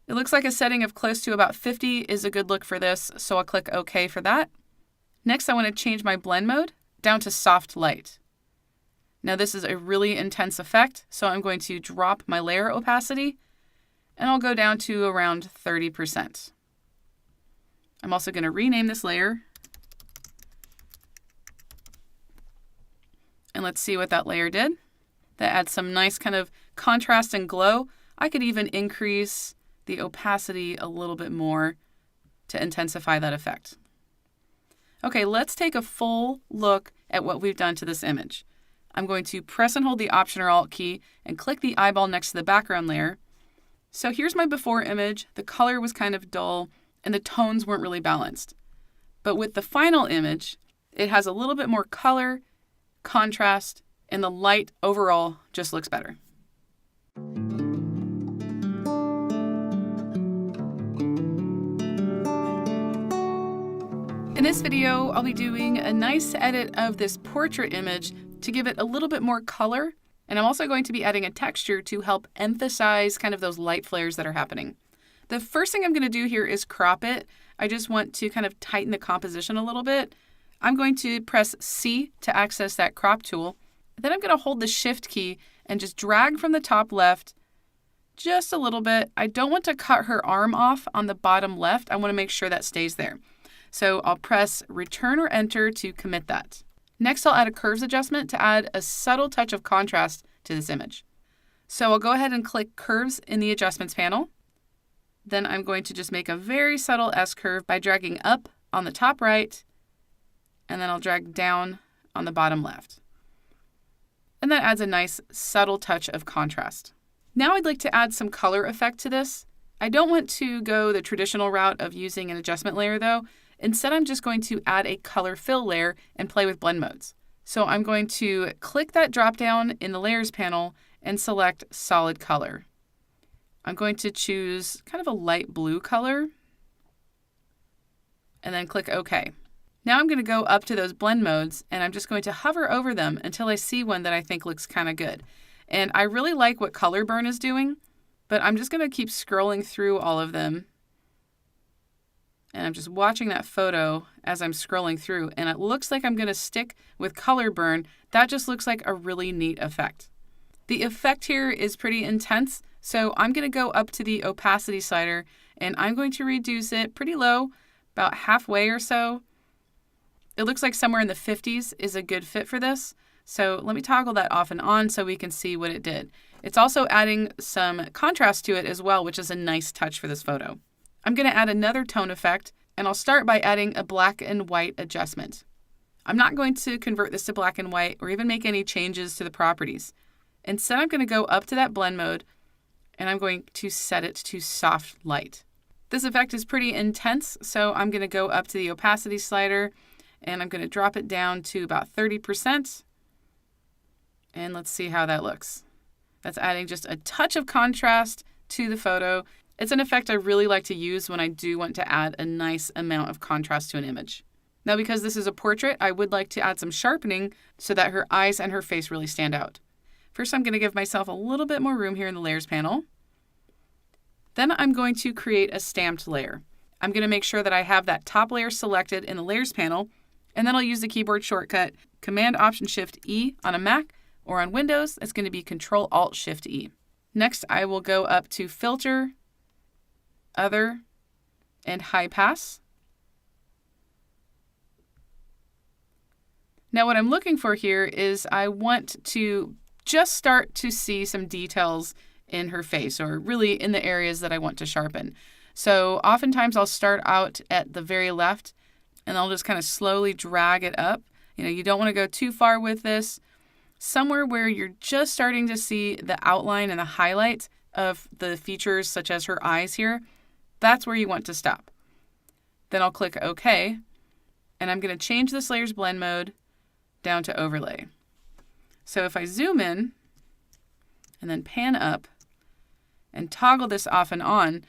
S1: It looks like a setting of close to about 50 is a good look for this, so I'll click OK for that. Next, I want to change my blend mode down to soft light. Now this is a really intense effect, so I'm going to drop my layer opacity, and I'll go down to around 30%. I'm also going to rename this layer. And let's see what that layer did. That adds some nice kind of contrast and glow. I could even increase the opacity a little bit more to intensify that effect. Okay, let's take a full look at what we've done to this image. I'm going to press and hold the Option or Alt key and click the eyeball next to the background layer. So here's my before image. The color was kind of dull and the tones weren't really balanced. But with the final image, it has a little bit more color, contrast, and the light overall just looks better. In this video, I'll be doing a nice edit of this portrait image to give it a little bit more color, and I'm also going to be adding a texture to help emphasize kind of those light flares that are happening. The first thing I'm going to do here is crop it. I just want to kind of tighten the composition a little bit. I'm going to press C to access that crop tool. Then I'm going to hold the Shift key and just drag from the top left just a little bit. I don't want to cut her arm off on the bottom left. I want to make sure that stays there. So I'll press Return or Enter to commit that. Next, I'll add a curves adjustment to add a subtle touch of contrast to this image. So I'll go ahead and click Curves in the Adjustments panel. Then I'm going to just make a very subtle S-curve by dragging up on the top right, and then I'll drag down on the bottom left. And that adds a nice subtle touch of contrast. Now I'd like to add some color effect to this. I don't want to go the traditional route of using an adjustment layer though. Instead, I'm just going to add a color fill layer and play with blend modes. So I'm going to click that drop down in the layers panel and select solid color. I'm going to choose kind of a light blue color and then click OK. Now I'm going to go up to those blend modes and I'm just going to hover over them until I see one that I think looks kind of good. And I really like what color burn is doing, but I'm just going to keep scrolling through all of them. And I'm just watching that photo as I'm scrolling through, and it looks like I'm going to stick with color burn. That just looks like a really neat effect. The effect here is pretty intense, so I'm going to go up to the opacity slider, and I'm going to reduce it pretty low, about halfway or so. It looks like somewhere in the 50s is a good fit for this. So let me toggle that off and on so we can see what it did. It's also adding some contrast to it as well, which is a nice touch for this photo. I'm going to add another tone effect, and I'll start by adding a black and white adjustment. I'm not going to convert this to black and white or even make any changes to the properties. Instead, I'm going to go up to that blend mode, and I'm going to set it to soft light. This effect is pretty intense, so I'm going to go up to the opacity slider, and I'm going to drop it down to about 30%. And let's see how that looks. That's adding just a touch of contrast to the photo. It's an effect I really like to use when I do want to add a nice amount of contrast to an image. Now, because this is a portrait, I would like to add some sharpening so that her eyes and her face really stand out. First, I'm going to give myself a little bit more room here in the layers panel. Then I'm going to create a stamped layer. I'm going to make sure that I have that top layer selected in the layers panel, and then I'll use the keyboard shortcut Command-Option-Shift-E on a Mac or on Windows, it's going to be Control-Alt-Shift-E. Next, I will go up to Filter, Other, and High Pass. Now what I'm looking for here is I want to just start to see some details in her face, or really in the areas that I want to sharpen. So oftentimes I'll start out at the very left and I'll just kind of slowly drag it up. You don't want to go too far with this. Somewhere where you're just starting to see the outline and the highlights of the features such as her eyes here, that's where you want to stop. Then I'll click OK, and I'm going to change this layer's blend mode down to overlay. So if I zoom in and then pan up and toggle this off and on,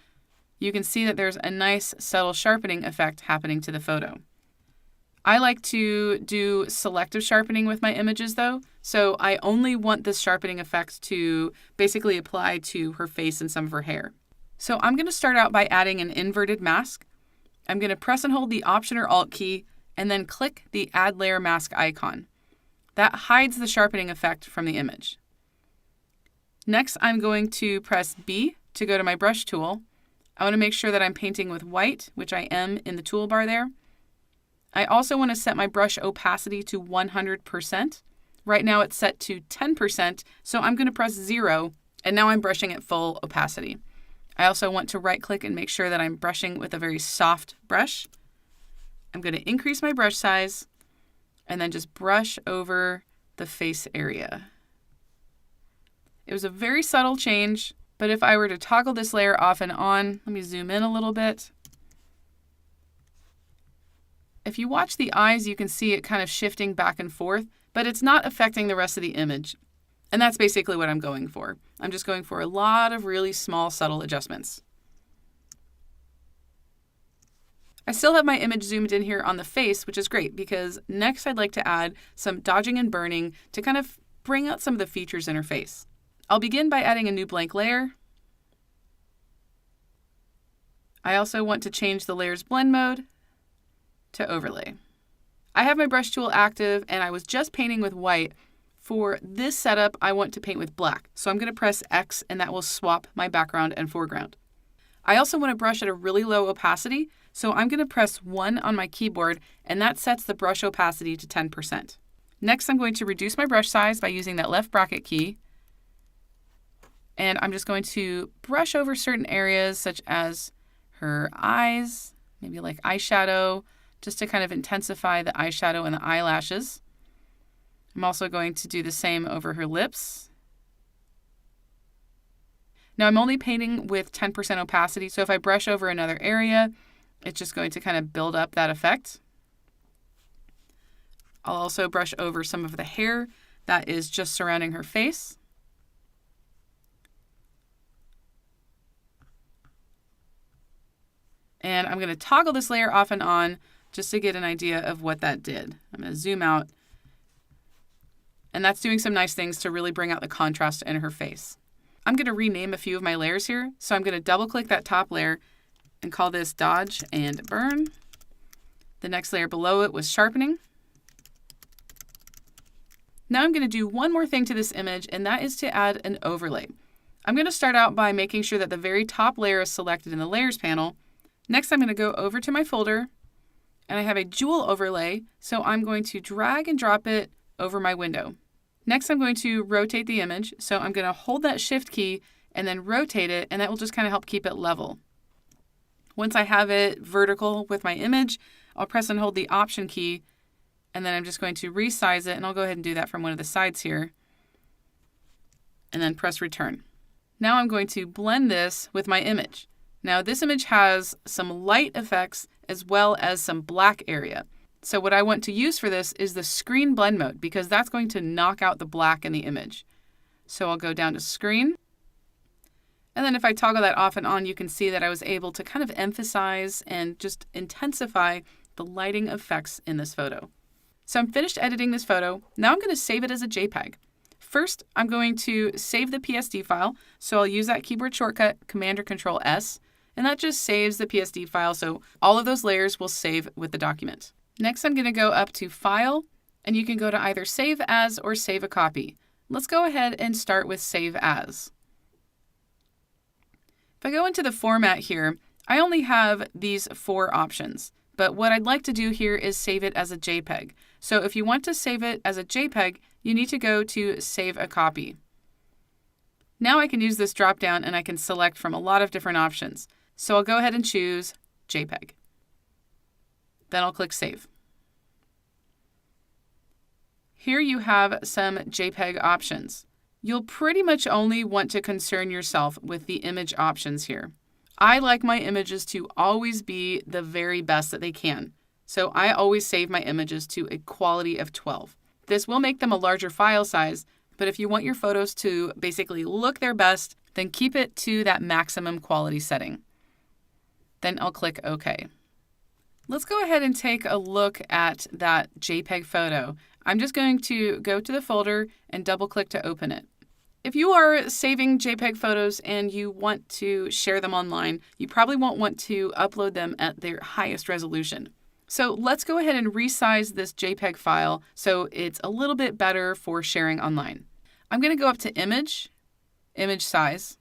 S1: you can see that there's a nice subtle sharpening effect happening to the photo. I like to do selective sharpening with my images though, so I only want this sharpening effect to basically apply to her face and some of her hair. So I'm going to start out by adding an inverted mask. I'm going to press and hold the Option or Alt key and then click the Add Layer Mask icon. That hides the sharpening effect from the image. Next, I'm going to press B to go to my brush tool. I want to make sure that I'm painting with white, which I am in the toolbar there. I also want to set my brush opacity to 100%. Right now it's set to 10%, so I'm going to press 0, and now I'm brushing at full opacity. I also want to right-click and make sure that I'm brushing with a very soft brush. I'm going to increase my brush size, and then just brush over the face area. It was a very subtle change, but if I were to toggle this layer off and on, let me zoom in a little bit. If you watch the eyes, you can see it kind of shifting back and forth, but it's not affecting the rest of the image. And that's basically what I'm going for. I'm just going for a lot of really small, subtle adjustments. I still have my image zoomed in here on the face, which is great because next I'd like to add some dodging and burning to kind of bring out some of the features in her face. I'll begin by adding a new blank layer. I also want to change the layer's blend mode to overlay. I have my brush tool active and I was just painting with white. For this setup, I want to paint with black. So I'm going to press X and that will swap my background and foreground. I also want to brush at a really low opacity. So I'm going to press 1 on my keyboard and that sets the brush opacity to 10%. Next, I'm going to reduce my brush size by using that left bracket key. And I'm just going to brush over certain areas such as her eyes, maybe like eyeshadow, just to kind of intensify the eyeshadow and the eyelashes. I'm also going to do the same over her lips. Now I'm only painting with 10% opacity, so if I brush over another area, it's just going to kind of build up that effect. I'll also brush over some of the hair that is just surrounding her face. And I'm going to toggle this layer off and on just to get an idea of what that did. I'm going to zoom out. And that's doing some nice things to really bring out the contrast in her face. I'm going to rename a few of my layers here. So I'm going to double click that top layer and call this Dodge and Burn. The next layer below it was Sharpening. Now I'm going to do one more thing to this image, and that is to add an overlay. I'm going to start out by making sure that the very top layer is selected in the Layers panel. Next, I'm going to go over to my folder, and I have a jewel overlay, so I'm going to drag and drop it over my window. Next, I'm going to rotate the image, so I'm going to hold that Shift key and then rotate it, and that will just kind of help keep it level. Once I have it vertical with my image, I'll press and hold the Option key, and then I'm just going to resize it, and I'll go ahead and do that from one of the sides here, and then press Return. Now I'm going to blend this with my image. Now this image has some light effects as well as some black area. So what I want to use for this is the Screen Blend mode because that's going to knock out the black in the image. So I'll go down to Screen. And then if I toggle that off and on, you can see that I was able to kind of emphasize and just intensify the lighting effects in this photo. So I'm finished editing this photo. Now I'm going to save it as a JPEG. First, I'm going to save the PSD file. So I'll use that keyboard shortcut, Command or Control S. And that just saves the PSD file, so all of those layers will save with the document. Next, I'm going to go up to File, and you can go to either Save As or Save a Copy. Let's go ahead and start with Save As. If I go into the format here, I only have these 4 options. But what I'd like to do here is save it as a JPEG. So if you want to save it as a JPEG, you need to go to Save a Copy. Now I can use this drop-down and I can select from a lot of different options. So I'll go ahead and choose JPEG. Then I'll click Save. Here you have some JPEG options. You'll pretty much only want to concern yourself with the image options here. I like my images to always be the very best that they can. So I always save my images to a quality of 12. This will make them a larger file size, but if you want your photos to basically look their best, then keep it to that maximum quality setting. Then I'll click OK. Let's go ahead and take a look at that JPEG photo. I'm just going to go to the folder and double-click to open it. If you are saving JPEG photos and you want to share them online, you probably won't want to upload them at their highest resolution. So let's go ahead and resize this JPEG file so it's a little bit better for sharing online. I'm going to go up to Image, Image Size,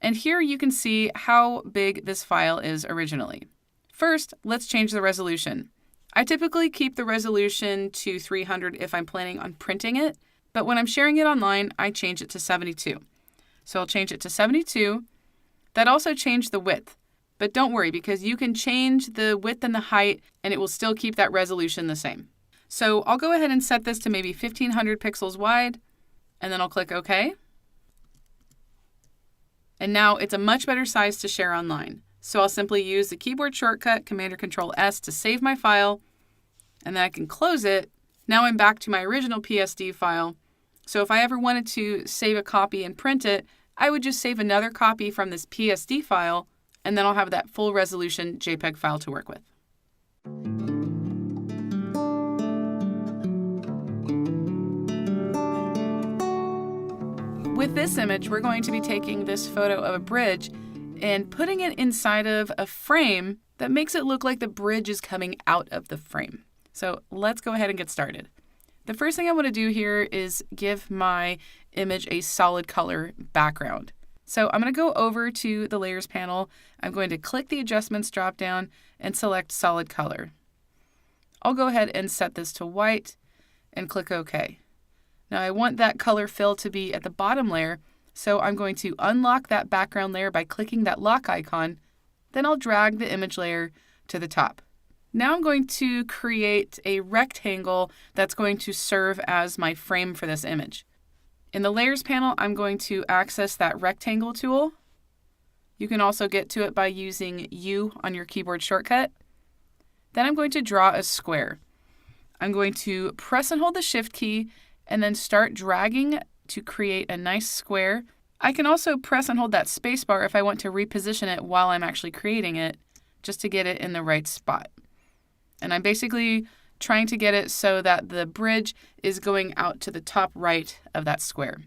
S1: and here you can see how big this file is originally. First, let's change the resolution. I typically keep the resolution to 300 if I'm planning on printing it, but when I'm sharing it online, I change it to 72. So I'll change it to 72. That also changed the width. But don't worry, because you can change the width and the height, and it will still keep that resolution the same. So I'll go ahead and set this to maybe 1500 pixels wide, and then I'll click OK. And now it's a much better size to share online. So I'll simply use the keyboard shortcut, Command or Control S, to save my file, and then I can close it. Now I'm back to my original PSD file. So if I ever wanted to save a copy and print it, I would just save another copy from this PSD file, and then I'll have that full resolution JPEG file to work with. With this image, we're going to be taking this photo of a bridge and putting it inside of a frame that makes it look like the bridge is coming out of the frame. So let's go ahead and get started. The first thing I want to do here is give my image a solid color background. So I'm going to go over to the Layers panel. I'm going to click the Adjustments dropdown and select Solid Color. I'll go ahead and set this to white and click OK. Now I want that color fill to be at the bottom layer, so I'm going to unlock that background layer by clicking that lock icon. Then I'll drag the image layer to the top. Now I'm going to create a rectangle that's going to serve as my frame for this image. In the Layers panel, I'm going to access that rectangle tool. You can also get to it by using U on your keyboard shortcut. Then I'm going to draw a square. I'm going to press and hold the Shift key and then start dragging to create a nice square. I can also press and hold that spacebar if I want to reposition it while I'm actually creating it, just to get it in the right spot. And I'm basically trying to get it so that the bridge is going out to the top right of that square.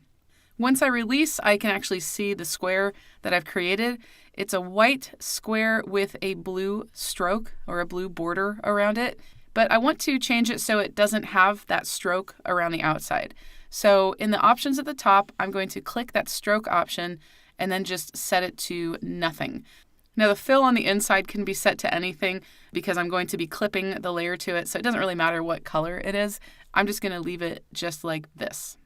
S1: Once I release, I can actually see the square that I've created. It's a white square with a blue stroke or a blue border around it, but I want to change it so it doesn't have that stroke around the outside. So in the options at the top, I'm going to click that stroke option and then just set it to nothing. Now the fill on the inside can be set to anything because I'm going to be clipping the layer to it, so it doesn't really matter what color it is. I'm just going to leave it just like this.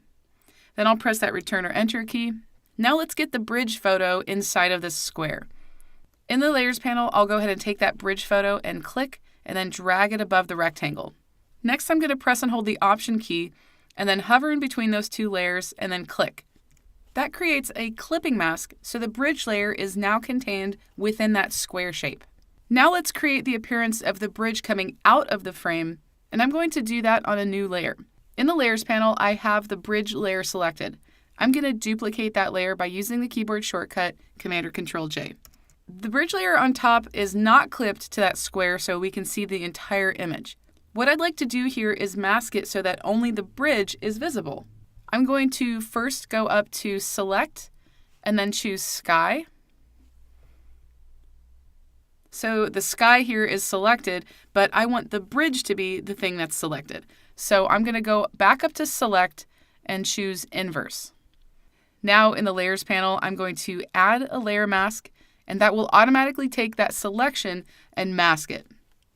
S1: Then I'll press that Return or Enter key. Now let's get the bridge photo inside of this square. In the Layers panel, I'll go ahead and take that bridge photo and click and then drag it above the rectangle. Next, I'm going to press and hold the Option key and then hover in between those two layers and then click. That creates a clipping mask, so the bridge layer is now contained within that square shape. Now let's create the appearance of the bridge coming out of the frame, and I'm going to do that on a new layer. In the Layers panel, I have the bridge layer selected. I'm going to duplicate that layer by using the keyboard shortcut, Command or Control J. The bridge layer on top is not clipped to that square so we can see the entire image. What I'd like to do here is mask it so that only the bridge is visible. I'm going to first go up to Select and then choose Sky. So the sky here is selected, but I want the bridge to be the thing that's selected. So I'm going to go back up to Select and choose Inverse. Now in the Layers panel, I'm going to add a layer mask, and that will automatically take that selection and mask it.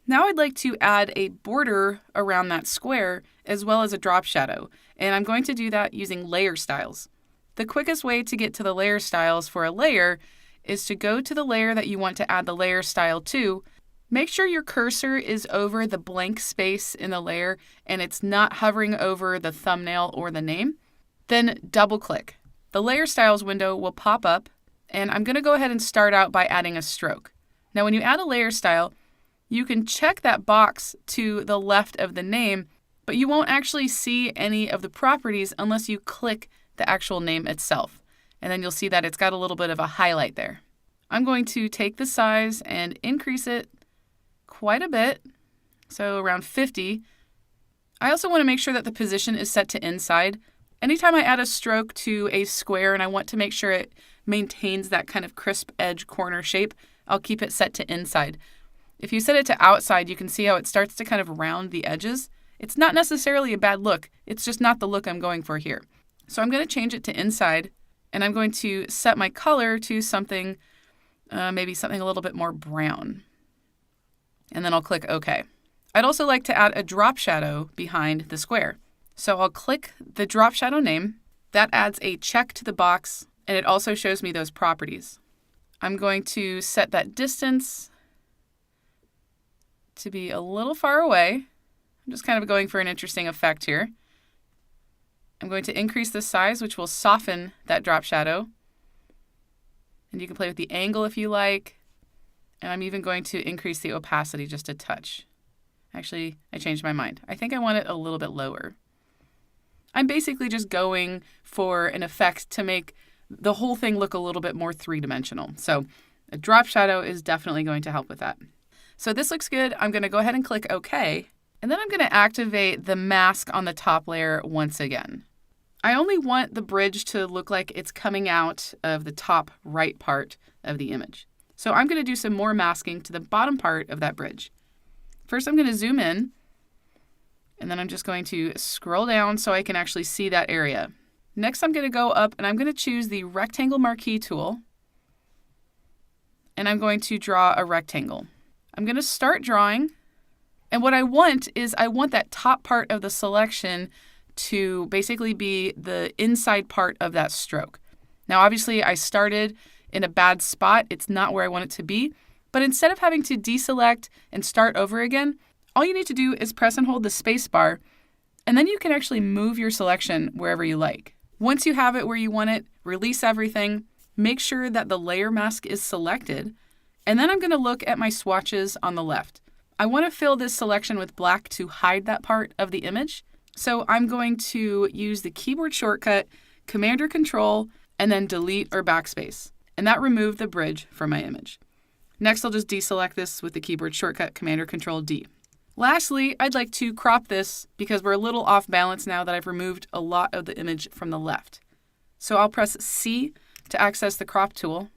S1: Now I'd like to add a border around that square as well as a drop shadow, and I'm going to do that using layer styles. The quickest way to get to the layer styles for a layer is to go to the layer that you want to add the layer style to. Make sure your cursor is over the blank space in the layer and it's not hovering over the thumbnail or the name. Then double click. The layer styles window will pop up, and I'm going to go ahead and start out by adding a stroke. Now when you add a layer style, you can check that box to the left of the name, but you won't actually see any of the properties unless you click the actual name itself. And then you'll see that it's got a little bit of a highlight there. I'm going to take the size and increase it quite a bit, so around 50. I also want to make sure that the position is set to inside. Anytime I add a stroke to a square and I want to make sure it maintains that kind of crisp edge corner shape, I'll keep it set to inside. If you set it to outside, you can see how it starts to kind of round the edges. It's not necessarily a bad look, it's just not the look I'm going for here. So I'm going to change it to inside, and I'm going to set my color to something, maybe something a little bit more brown. And then I'll click OK. I'd also like to add a drop shadow behind the square. So I'll click the drop shadow name. That adds a check to the box, and it also shows me those properties. I'm going to set that distance to be a little far away. I'm just kind of going for an interesting effect here. I'm going to increase the size, which will soften that drop shadow. And you can play with the angle if you like. And I'm even going to increase the opacity just a touch. Actually, I changed my mind. I think I want it a little bit lower. I'm basically just going for an effect to make the whole thing look a little bit more three-dimensional. So a drop shadow is definitely going to help with that. So this looks good. I'm going to go ahead and click OK. And then I'm going to activate the mask on the top layer once again. I only want the bridge to look like it's coming out of the top right part of the image. So I'm going to do some more masking to the bottom part of that bridge. First, I'm going to zoom in, and then I'm just going to scroll down so I can actually see that area. Next, I'm going to go up and I'm going to choose the rectangle marquee tool, and I'm going to draw a rectangle. I'm going to start drawing, and what I want is I want that top part of the selection to basically be the inside part of that stroke. Now, obviously, I started in a bad spot. It's not where I want it to be. But instead of having to deselect and start over again, all you need to do is press and hold the space bar, and then you can actually move your selection wherever you like. Once you have it where you want it, release everything, make sure that the layer mask is selected, and then I'm going to look at my swatches on the left. I want to fill this selection with black to hide that part of the image. So I'm going to use the keyboard shortcut, Command or Control, and then delete or backspace. And that removed the bridge from my image. Next, I'll just deselect this with the keyboard shortcut, Command or Control D. Lastly, I'd like to crop this because we're a little off balance now that I've removed a lot of the image from the left. So I'll press C to access the crop tool.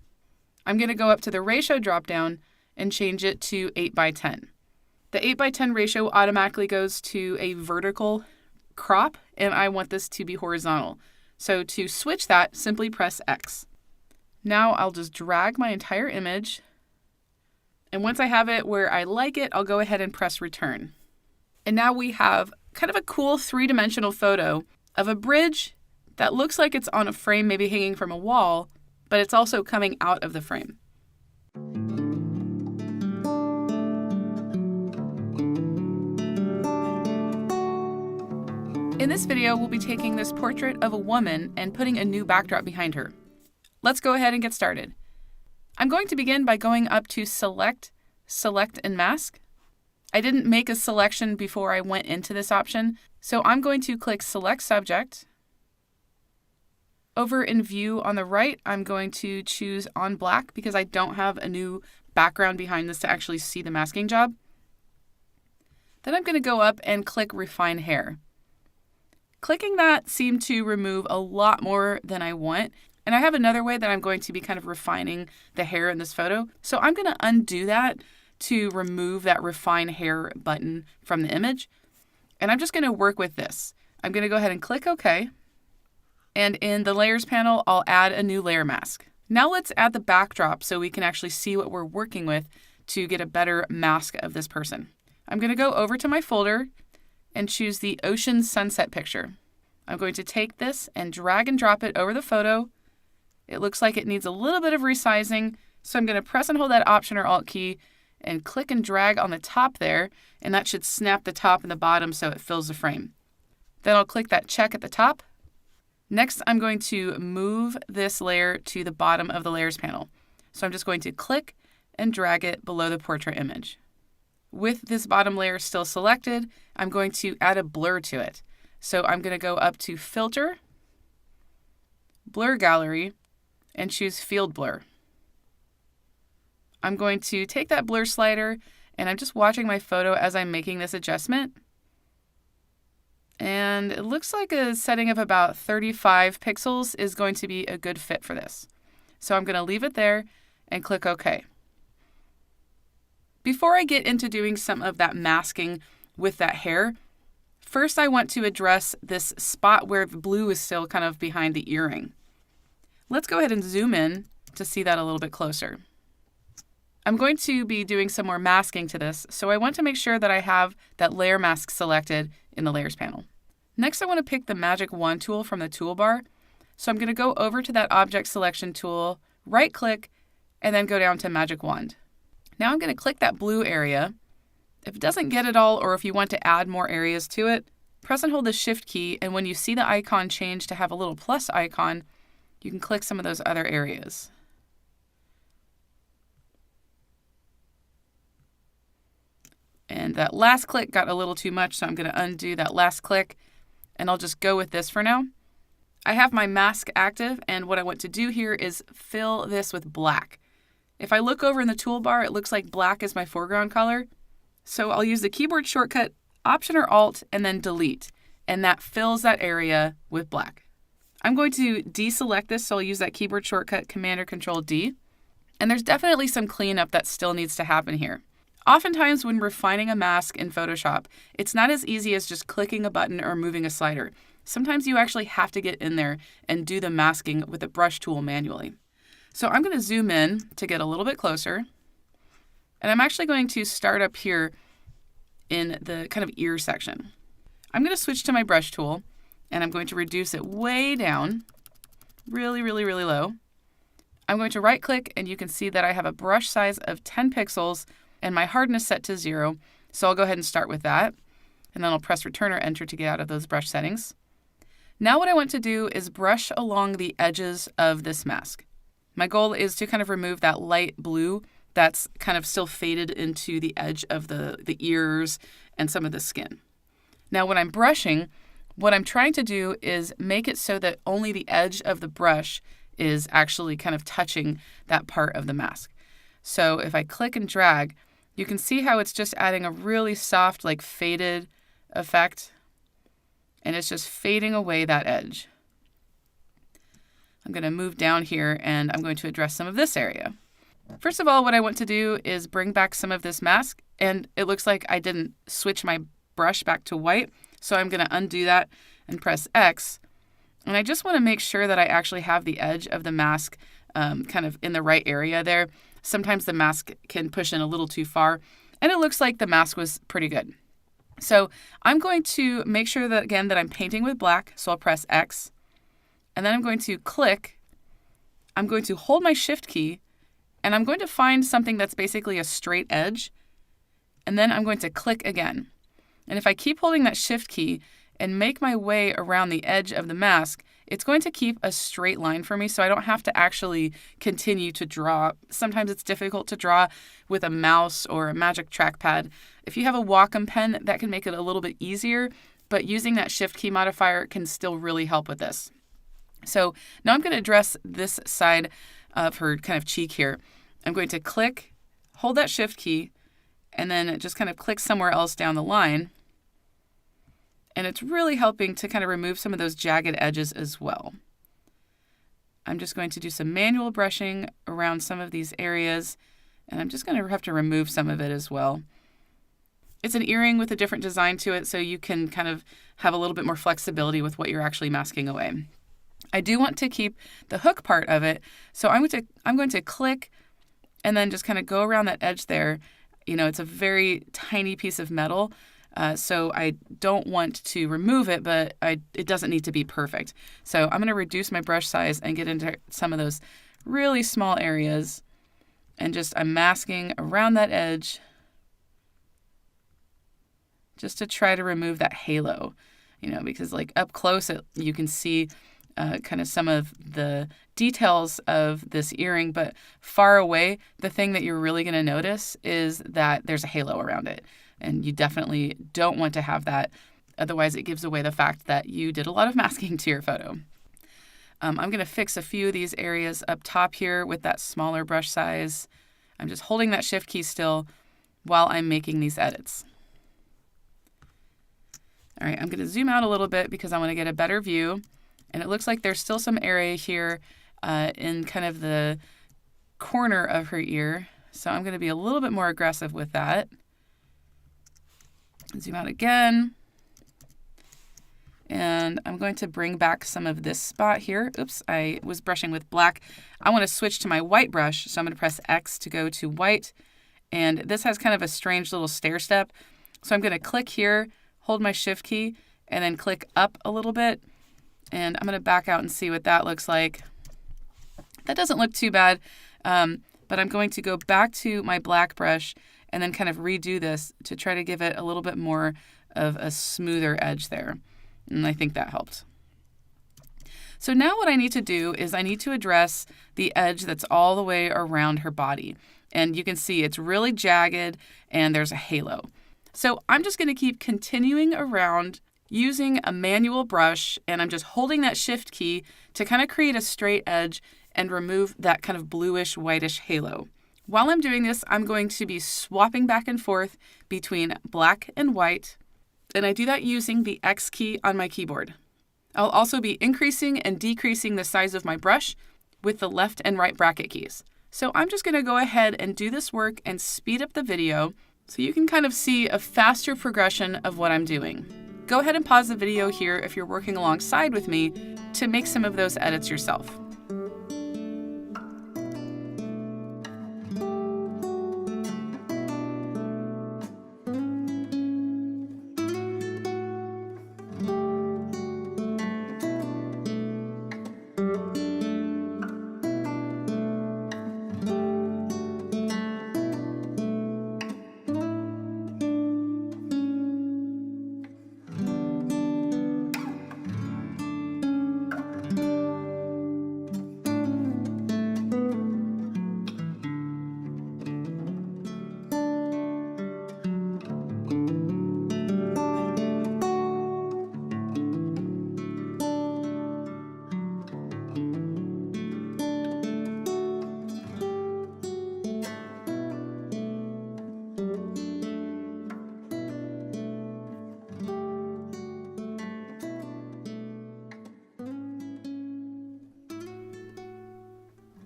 S1: I'm going to go up to the ratio dropdown and change it to 8:10. The 8:10 ratio automatically goes to a vertical crop, and I want this to be horizontal. So to switch that, simply press X. Now I'll just drag my entire image, and once I have it where I like it, I'll go ahead and press return. And now we have kind of a cool three-dimensional photo of a bridge that looks like it's on a frame, maybe hanging from a wall, but it's also coming out of the frame. In this video, we'll be taking this portrait of a woman and putting a new backdrop behind her. Let's go ahead and get started. I'm going to begin by going up to Select, and Mask. I didn't make a selection before I went into this option, so I'm going to click Select Subject. Over in View on the right, I'm going to choose On Black because I don't have a new background behind this to actually see the masking job. Then I'm going to go up and click Refine Hair. Clicking that seemed to remove a lot more than I want, and I have another way that I'm going to be kind of refining the hair in this photo. So I'm going to undo that to remove that Refine Hair button from the image, and I'm just going to work with this. I'm going to go ahead and click OK. And in the layers panel, I'll add a new layer mask. Now let's add the backdrop so we can actually see what we're working with to get a better mask of this person. I'm going to go over to my folder and choose the ocean sunset picture. I'm going to take this and drag and drop it over the photo. It looks like it needs a little bit of resizing, so I'm going to press and hold that Option or Alt key and click and drag on the top there, and that should snap the top and the bottom so it fills the frame. Then I'll click that check at the top. Next, I'm going to move this layer to the bottom of the layers panel. So I'm just going to click and drag it below the portrait image. With this bottom layer still selected, I'm going to add a blur to it. So I'm going to go up to Filter, Blur Gallery, and choose Field Blur. I'm going to take that blur slider, and I'm just watching my photo as I'm making this adjustment. And it looks like a setting of about 35 pixels is going to be a good fit for this. So I'm going to leave it there and click OK. Before I get into doing some of that masking with that hair, first I want to address this spot where the blue is still kind of behind the earring. Let's go ahead and zoom in to see that a little bit closer. I'm going to be doing some more masking to this, so I want to make sure that I have that layer mask selected in the layers panel. Next, I want to pick the Magic Wand tool from the toolbar. So I'm going to go over to that object selection tool, right click, and then go down to Magic Wand. Now I'm going to click that blue area. If it doesn't get it all, or if you want to add more areas to it, press and hold the Shift key, and when you see the icon change to have a little plus icon, you can click some of those other areas. And that last click got a little too much, so I'm going to undo that last click, and I'll just go with this for now. I have my mask active, and what I want to do here is fill this with black. If I look over in the toolbar, it looks like black is my foreground color. So I'll use the keyboard shortcut, Option or Alt, and then Delete, and that fills that area with black. I'm going to deselect this, so I'll use that keyboard shortcut, Command or Control D. And there's definitely some cleanup that still needs to happen here. Oftentimes when refining a mask in Photoshop, it's not as easy as just clicking a button or moving a slider. Sometimes you actually have to get in there and do the masking with the brush tool manually. So I'm going to zoom in to get a little bit closer. And I'm actually going to start up here in the kind of ear section. I'm going to switch to my brush tool, and I'm going to reduce it way down, really, really, really low. I'm going to right click, and you can see that I have a brush size of 10 pixels and my hardness set to 0. So I'll go ahead and start with that. And then I'll press Return or Enter to get out of those brush settings. Now what I want to do is brush along the edges of this mask. My goal is to kind of remove that light blue that's kind of still faded into the edge of the ears and some of the skin. Now when I'm brushing, what I'm trying to do is make it so that only the edge of the brush is actually kind of touching that part of the mask. So if I click and drag, you can see how it's just adding a really soft, like faded effect, and it's just fading away that edge. I'm going to move down here, and I'm going to address some of this area. First of all, what I want to do is bring back some of this mask, and it looks like I didn't switch my brush back to white, so I'm going to undo that and press X. And I just want to make sure that I actually have the edge of the mask kind of in the right area there. Sometimes the mask can push in a little too far, and it looks like the mask was pretty good. So I'm going to make sure that, again, that I'm painting with black, so I'll press X, and then I'm going to click. I'm going to hold my Shift key, and I'm going to find something that's basically a straight edge, and then I'm going to click again. And if I keep holding that Shift key and make my way around the edge of the mask, it's going to keep a straight line for me, so I don't have to actually continue to draw. Sometimes it's difficult to draw with a mouse or a magic trackpad. If you have a Wacom pen, that can make it a little bit easier, but using that Shift key modifier can still really help with this. So now I'm going to address this side of her kind of cheek here. I'm going to click, hold that Shift key, and then just kind of click somewhere else down the line. And it's really helping to kind of remove some of those jagged edges as well. I'm just going to do some manual brushing around some of these areas, and I'm just going to have to remove some of it as well. It's an earring with a different design to it, so you can kind of have a little bit more flexibility with what you're actually masking away. I do want to keep the hook part of it, so I'm going to click and then just kind of go around that edge there. It's a very tiny piece of metal, so I don't want to remove it, but it doesn't need to be perfect. So I'm going to reduce my brush size and get into some of those really small areas, and I'm masking around that edge just to try to remove that halo, because like up close you can see kind of some of the details of this earring, but far away, the thing that you're really going to notice is that there's a halo around it. And you definitely don't want to have that. Otherwise, it gives away the fact that you did a lot of masking to your photo. I'm going to fix a few of these areas up top here with that smaller brush size. I'm just holding that shift key still while I'm making these edits. All right, I'm going to zoom out a little bit because I want to get a better view. And it looks like there's still some area here in kind of the corner of her ear. So I'm going to be a little bit more aggressive with that. Zoom out again. And I'm going to bring back some of this spot here. Oops, I was brushing with black. I want to switch to my white brush, so I'm going to press X to go to white. And this has kind of a strange little stair step. So I'm going to click here, hold my shift key, and then click up a little bit. And I'm going to back out and see what that looks like. That doesn't look too bad, but I'm going to go back to my black brush and then kind of redo this to try to give it a little bit more of a smoother edge there. And I think that helped. So now what I need to do is I need to address the edge that's all the way around her body. And you can see it's really jagged and there's a halo. So I'm just going to keep continuing around using a manual brush, and I'm just holding that shift key to kind of create a straight edge and remove that kind of bluish whitish halo. While I'm doing this, I'm going to be swapping back and forth between black and white, and I do that using the X key on my keyboard. I'll also be increasing and decreasing the size of my brush with the left and right bracket keys. So I'm just going to go ahead and do this work and speed up the video so you can kind of see a faster progression of what I'm doing. Go ahead and pause the video here if you're working alongside with me to make some of those edits yourself.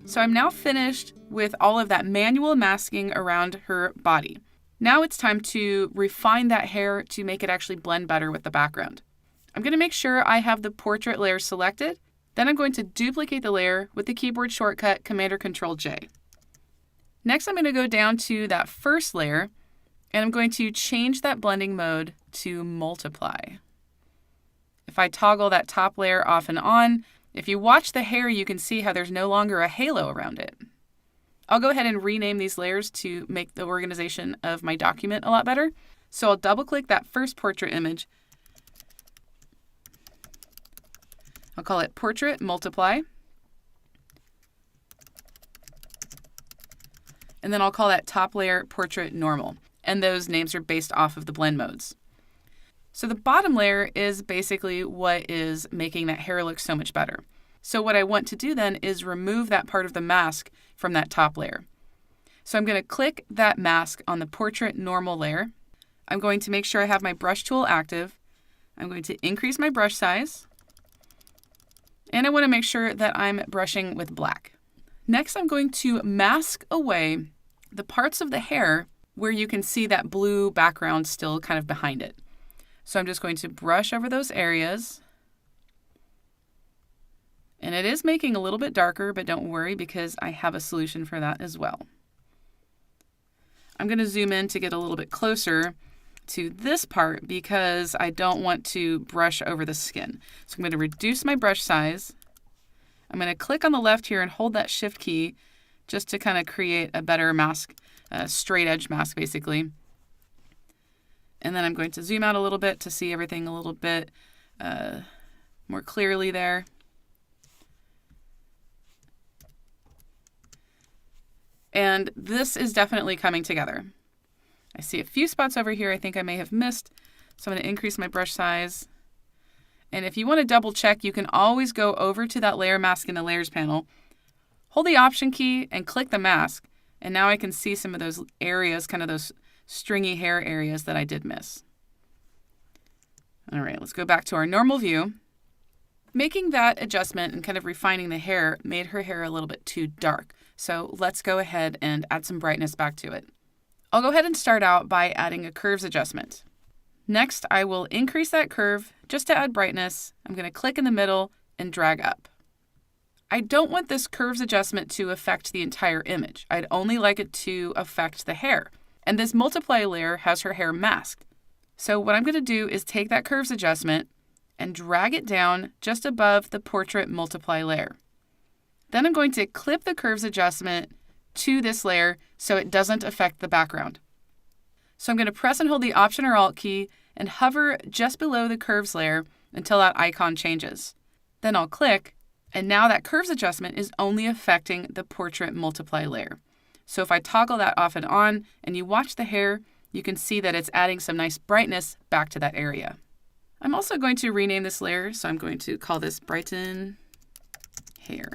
S1: So I'm now finished with all of that manual masking around her body. Now it's time to refine that hair to make it actually blend better with the background. I'm going to make sure I have the portrait layer selected. Then I'm going to duplicate the layer with the keyboard shortcut Command or Control J. Next, I'm going to go down to that first layer, and I'm going to change that blending mode to multiply. If I toggle that top layer off and on, if you watch the hair, you can see how there's no longer a halo around it. I'll go ahead and rename these layers to make the organization of my document a lot better. So I'll double-click that first portrait image. I'll call it Portrait Multiply. And then I'll call that top layer Portrait Normal. And those names are based off of the blend modes. So the bottom layer is basically what is making that hair look so much better. So what I want to do then is remove that part of the mask from that top layer. So I'm going to click that mask on the Portrait Normal layer. I'm going to make sure I have my brush tool active. I'm going to increase my brush size. And I want to make sure that I'm brushing with black. Next, I'm going to mask away the parts of the hair where you can see that blue background still kind of behind it. So I'm just going to brush over those areas. And it is making a little bit darker, but don't worry because I have a solution for that as well. I'm going to zoom in to get a little bit closer to this part because I don't want to brush over the skin. So I'm going to reduce my brush size. I'm going to click on the left here and hold that shift key just to kind of create a better mask, a straight edge mask basically. And then I'm going to zoom out a little bit to see everything a little bit more clearly there. And this is definitely coming together. I see a few spots over here I think I may have missed, so I'm going to increase my brush size. And if you want to double check, you can always go over to that layer mask in the layers panel, hold the option key and click the mask. And now I can see some of those areas, kind of those stringy hair areas that I did miss. All right, let's go back to our normal view. Making that adjustment and kind of refining the hair made her hair a little bit too dark. So let's go ahead and add some brightness back to it. I'll go ahead and start out by adding a curves adjustment. Next, I will increase that curve just to add brightness. I'm going to click in the middle and drag up. I don't want this curves adjustment to affect the entire image. I'd only like it to affect the hair. And this multiply layer has her hair masked. So what I'm going to do is take that curves adjustment and drag it down just above the portrait multiply layer. Then I'm going to clip the curves adjustment to this layer so it doesn't affect the background. So I'm going to press and hold the Option or Alt key and hover just below the curves layer until that icon changes. Then I'll click, and now that curves adjustment is only affecting the portrait multiply layer. So if I toggle that off and on and you watch the hair, you can see that it's adding some nice brightness back to that area. I'm also going to rename this layer, so I'm going to call this Brighten Hair.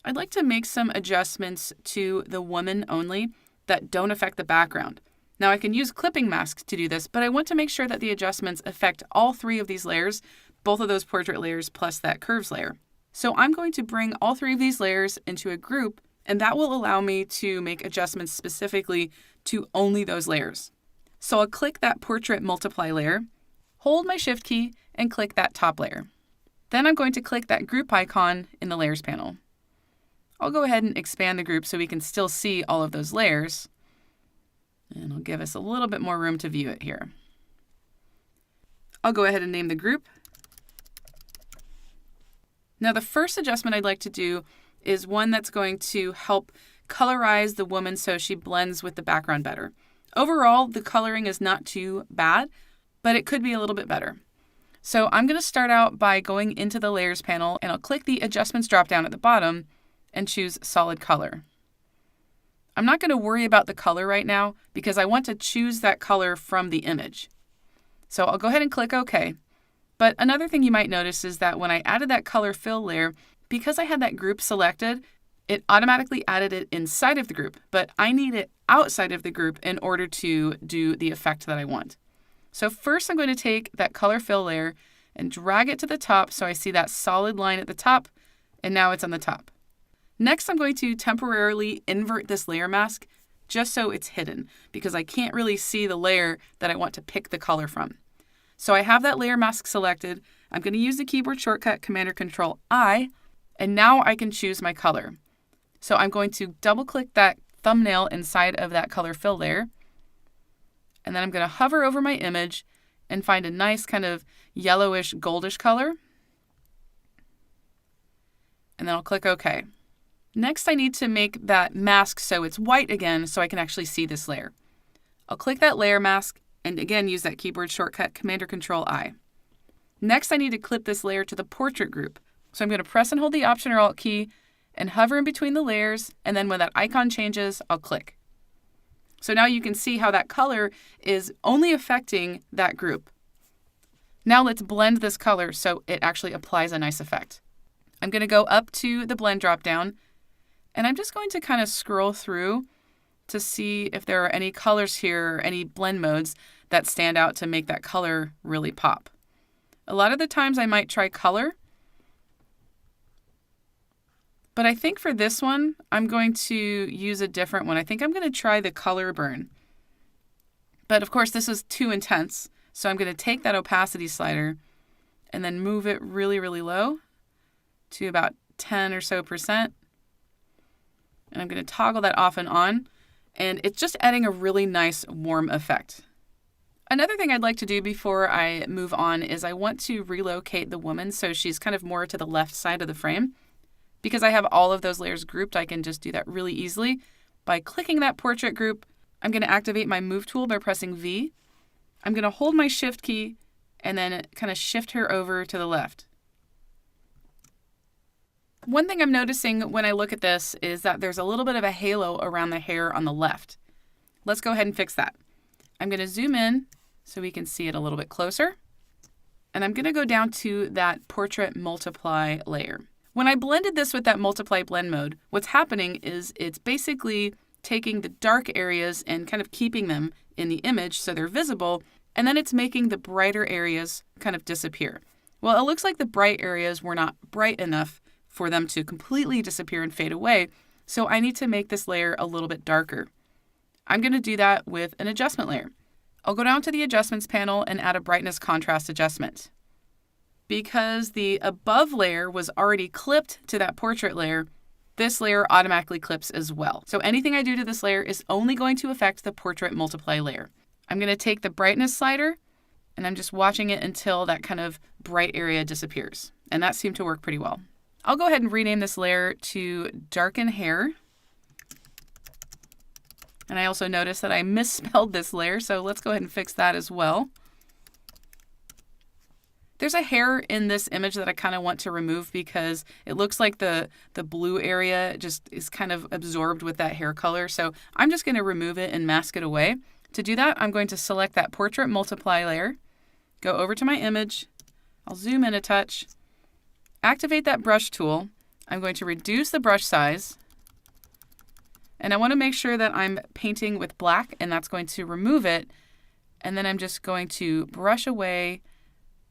S1: I'd like to make some adjustments to the woman only that don't affect the background. Now I can use clipping masks to do this, but I want to make sure that the adjustments affect all three of these layers, both of those portrait layers plus that curves layer. So I'm going to bring all three of these layers into a group, and that will allow me to make adjustments specifically to only those layers. So I'll click that portrait multiply layer, hold my shift key, and click that top layer. Then I'm going to click that group icon in the layers panel. I'll go ahead and expand the group so we can still see all of those layers. And it'll give us a little bit more room to view it here. I'll go ahead and name the group. Now the first adjustment I'd like to do is one that's going to help colorize the woman so she blends with the background better. Overall, the coloring is not too bad, but it could be a little bit better. So I'm going to start out by going into the layers panel, and I'll click the adjustments drop down at the bottom and choose solid color. I'm not going to worry about the color right now because I want to choose that color from the image. So I'll go ahead and click OK. But another thing you might notice is that when I added that color fill layer, because I had that group selected, it automatically added it inside of the group, but I need it outside of the group in order to do the effect that I want. So first I'm going to take that color fill layer and drag it to the top so I see that solid line at the top, and now it's on the top. Next, I'm going to temporarily invert this layer mask just so it's hidden because I can't really see the layer that I want to pick the color from. So I have that layer mask selected. I'm going to use the keyboard shortcut Command or Control I, and now I can choose my color. So I'm going to double click that thumbnail inside of that color fill layer, and then I'm going to hover over my image and find a nice kind of yellowish goldish color, and then I'll click OK. Next, I need to make that mask so it's white again so I can actually see this layer. I'll click that layer mask and again use that keyboard shortcut Command or Control I. Next, I need to clip this layer to the portrait group. So I'm going to press and hold the Option or Alt key and hover in between the layers, and then when that icon changes, I'll click. So now you can see how that color is only affecting that group. Now let's blend this color so it actually applies a nice effect. I'm going to go up to the blend dropdown, and I'm just going to kind of scroll through to see if there are any colors here or any blend modes that stand out to make that color really pop. A lot of the times I might try color, but I think for this one, I'm going to use a different one. I think I'm going to try the color burn. But of course, this is too intense, so I'm going to take that opacity slider and then move it really, really low to about 10 or so percent. And I'm going to toggle that off and on. And it's just adding a really nice warm effect. Another thing I'd like to do before I move on is I want to relocate the woman so she's kind of more to the left side of the frame. Because I have all of those layers grouped, I can just do that really easily. By clicking that portrait group, I'm going to activate my Move tool by pressing V. I'm going to hold my Shift key and then kind of shift her over to the left. One thing I'm noticing when I look at this is that there's a little bit of a halo around the hair on the left. Let's go ahead and fix that. I'm going to zoom in so we can see it a little bit closer. And I'm going to go down to that Portrait Multiply layer. When I blended this with that Multiply Blend mode, what's happening is it's basically taking the dark areas and kind of keeping them in the image so they're visible, and then it's making the brighter areas kind of disappear. Well, it looks like the bright areas were not bright enough for them to completely disappear and fade away, so I need to make this layer a little bit darker. I'm going to do that with an adjustment layer. I'll go down to the Adjustments panel and add a Brightness Contrast adjustment. Because the above layer was already clipped to that portrait layer, this layer automatically clips as well. So anything I do to this layer is only going to affect the Portrait Multiply layer. I'm going to take the brightness slider, and I'm just watching it until that kind of bright area disappears. And that seemed to work pretty well. I'll go ahead and rename this layer to Darken Hair. And I also noticed that I misspelled this layer, so let's go ahead and fix that as well. There's a hair in this image that I kind of want to remove because it looks like the blue area just is kind of absorbed with that hair color. So I'm just going to remove it and mask it away. To do that, I'm going to select that Portrait Multiply layer, go over to my image, I'll zoom in a touch, activate that brush tool. I'm going to reduce the brush size, and I want to make sure that I'm painting with black, and that's going to remove it. And then I'm just going to brush away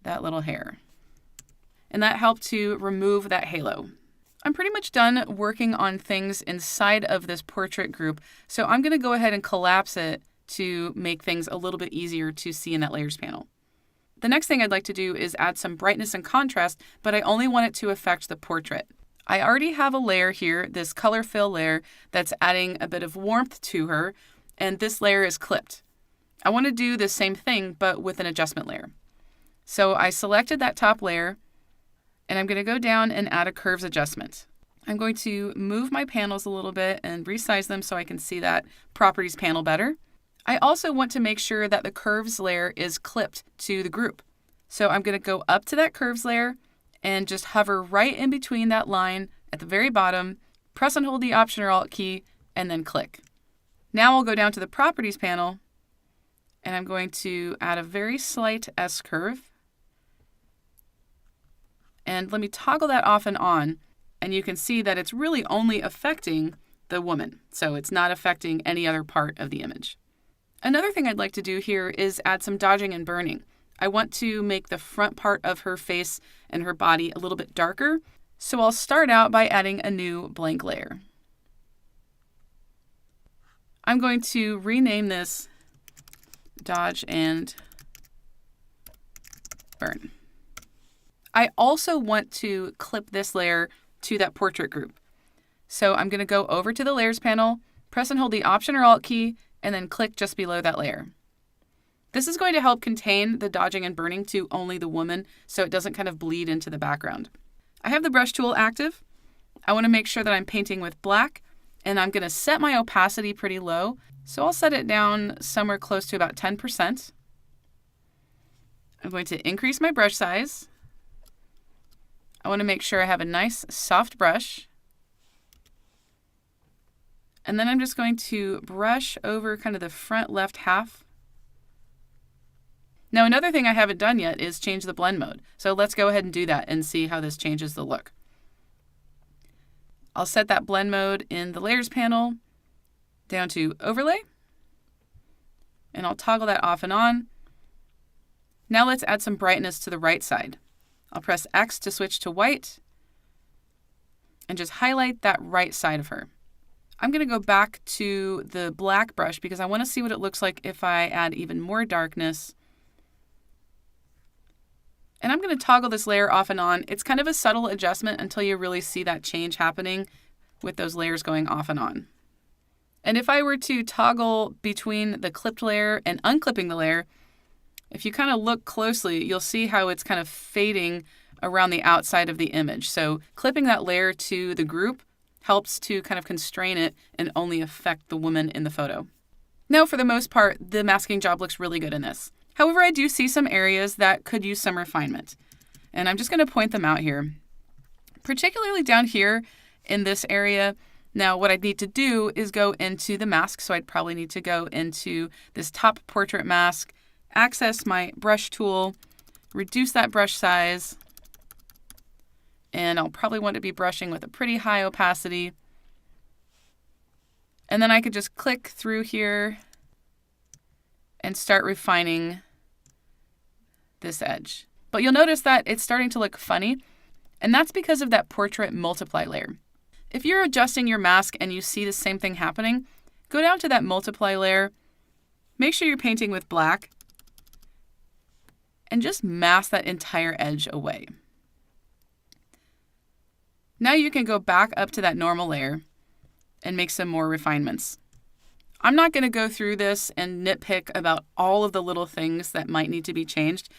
S1: that little hair. And that helped to remove that halo. I'm pretty much done working on things inside of this portrait group, so I'm going to go ahead and collapse it to make things a little bit easier to see in that Layers panel. The next thing I'd like to do is add some brightness and contrast, but I only want it to affect the portrait. I already have a layer here, this color fill layer, that's adding a bit of warmth to her, and this layer is clipped. I want to do the same thing, but with an adjustment layer. So I selected that top layer, and I'm going to go down and add a curves adjustment. I'm going to move my panels a little bit and resize them so I can see that properties panel better. I also want to make sure that the curves layer is clipped to the group. So I'm going to go up to that curves layer and just hover right in between that line at the very bottom, press and hold the Option or Alt key, and then click. Now I'll go down to the properties panel, and I'm going to add a very slight S curve. And let me toggle that off and on, and you can see that it's really only affecting the woman. So it's not affecting any other part of the image. Another thing I'd like to do here is add some dodging and burning. I want to make the front part of her face and her body a little bit darker. So I'll start out by adding a new blank layer. I'm going to rename this Dodge and Burn. I also want to clip this layer to that portrait group. So I'm going to go over to the Layers panel, press and hold the Option or Alt key, and then click just below that layer. This is going to help contain the dodging and burning to only the woman so it doesn't kind of bleed into the background. I have the brush tool active. I want to make sure that I'm painting with black, and I'm going to set my opacity pretty low. So I'll set it down somewhere close to about 10%. I'm going to increase my brush size. I want to make sure I have a nice soft brush. And then I'm just going to brush over kind of the front left half. Now, another thing I haven't done yet is change the blend mode. So let's go ahead and do that and see how this changes the look. I'll set that blend mode in the Layers panel down to Overlay. And I'll toggle that off and on. Now let's add some brightness to the right side. I'll press X to switch to white and just highlight that right side of her. I'm going to go back to the black brush because I want to see what it looks like if I add even more darkness. And I'm going to toggle this layer off and on. It's kind of a subtle adjustment until you really see that change happening with those layers going off and on. And if I were to toggle between the clipped layer and unclipping the layer, if you kind of look closely, you'll see how it's kind of fading around the outside of the image. So clipping that layer to the group helps to kind of constrain it and only affect the woman in the photo. Now, for the most part, the masking job looks really good in this. However, I do see some areas that could use some refinement. And I'm just going to point them out here. Particularly down here in this area. Now, what I'd need to do is go into the mask. So I'd probably need to go into this top portrait mask, access my brush tool, reduce that brush size, and I'll probably want to be brushing with a pretty high opacity. And then I could just click through here and start refining this edge. But you'll notice that it's starting to look funny, and that's because of that portrait multiply layer. If you're adjusting your mask and you see the same thing happening, go down to that multiply layer, make sure you're painting with black, and just mask that entire edge away. Now you can go back up to that normal layer and make some more refinements. I'm not going to go through this and nitpick about all of the little things that might need to be changed.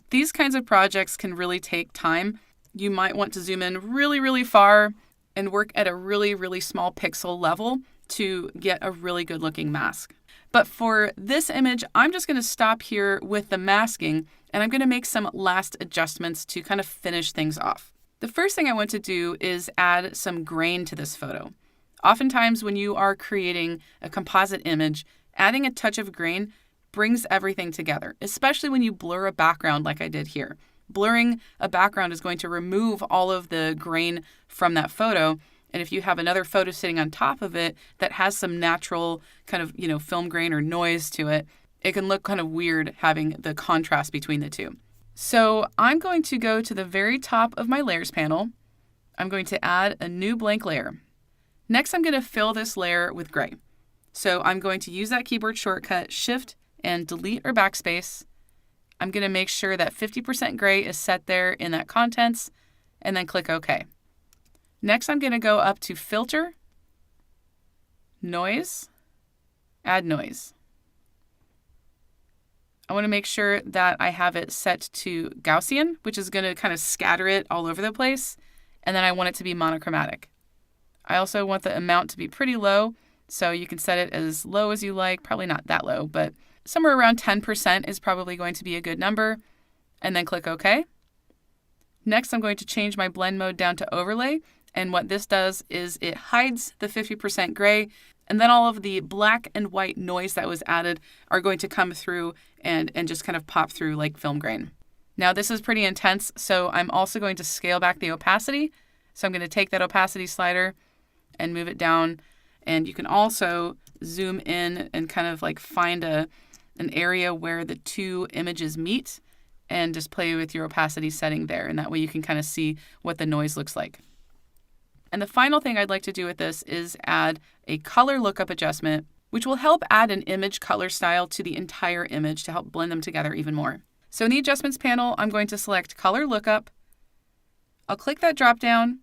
S1: These kinds of projects can really take time. You might want to zoom in really, really far and work at a really, really small pixel level to get a really good looking mask. But for this image, I'm just going to stop here with the masking, and I'm going to make some last adjustments to kind of finish things off. The first thing I want to do is add some grain to this photo. Oftentimes when you are creating a composite image, adding a touch of grain brings everything together, especially when you blur a background like I did here. Blurring a background is going to remove all of the grain from that photo. And if you have another photo sitting on top of it that has some natural kind of, film grain or noise to it, it can look kind of weird having the contrast between the two. So I'm going to go to the very top of my layers panel. I'm going to add a new blank layer. Next, I'm going to fill this layer with gray. So I'm going to use that keyboard shortcut, Shift and Delete or Backspace. I'm going to make sure that 50% gray is set there in that contents, and then click OK. Next, I'm going to go up to Filter, Noise, Add Noise. I want to make sure that I have it set to Gaussian, which is going to kind of scatter it all over the place, and then I want it to be monochromatic. I also want the amount to be pretty low, so you can set it as low as you like, probably not that low, but somewhere around 10% is probably going to be a good number, and then click OK. Next, I'm going to change my blend mode down to overlay, and what this does is it hides the 50% gray, and then all of the black and white noise that was added are going to come through and just kind of pop through like film grain. Now, this is pretty intense, so I'm also going to scale back the opacity. So I'm going to take that opacity slider and move it down, and you can also zoom in and kind of like find an area where the two images meet and just play with your opacity setting there, and that way you can kind of see what the noise looks like. And the final thing I'd like to do with this is add a color lookup adjustment, which will help add an image color style to the entire image to help blend them together even more. So in the adjustments panel, I'm going to select color lookup. I'll click that drop down,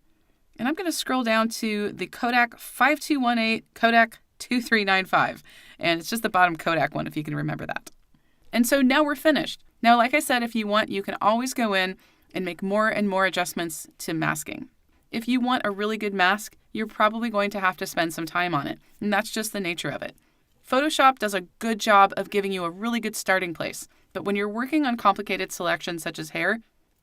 S1: and I'm going to scroll down to the Kodak 5218, Kodak 2395. And it's just the bottom Kodak one, if you can remember that. And so now we're finished. Now, like I said, if you want, you can always go in and make more and more adjustments to masking. If you want a really good mask, you're probably going to have to spend some time on it. And that's just the nature of it. Photoshop does a good job of giving you a really good starting place. But when you're working on complicated selections such as hair,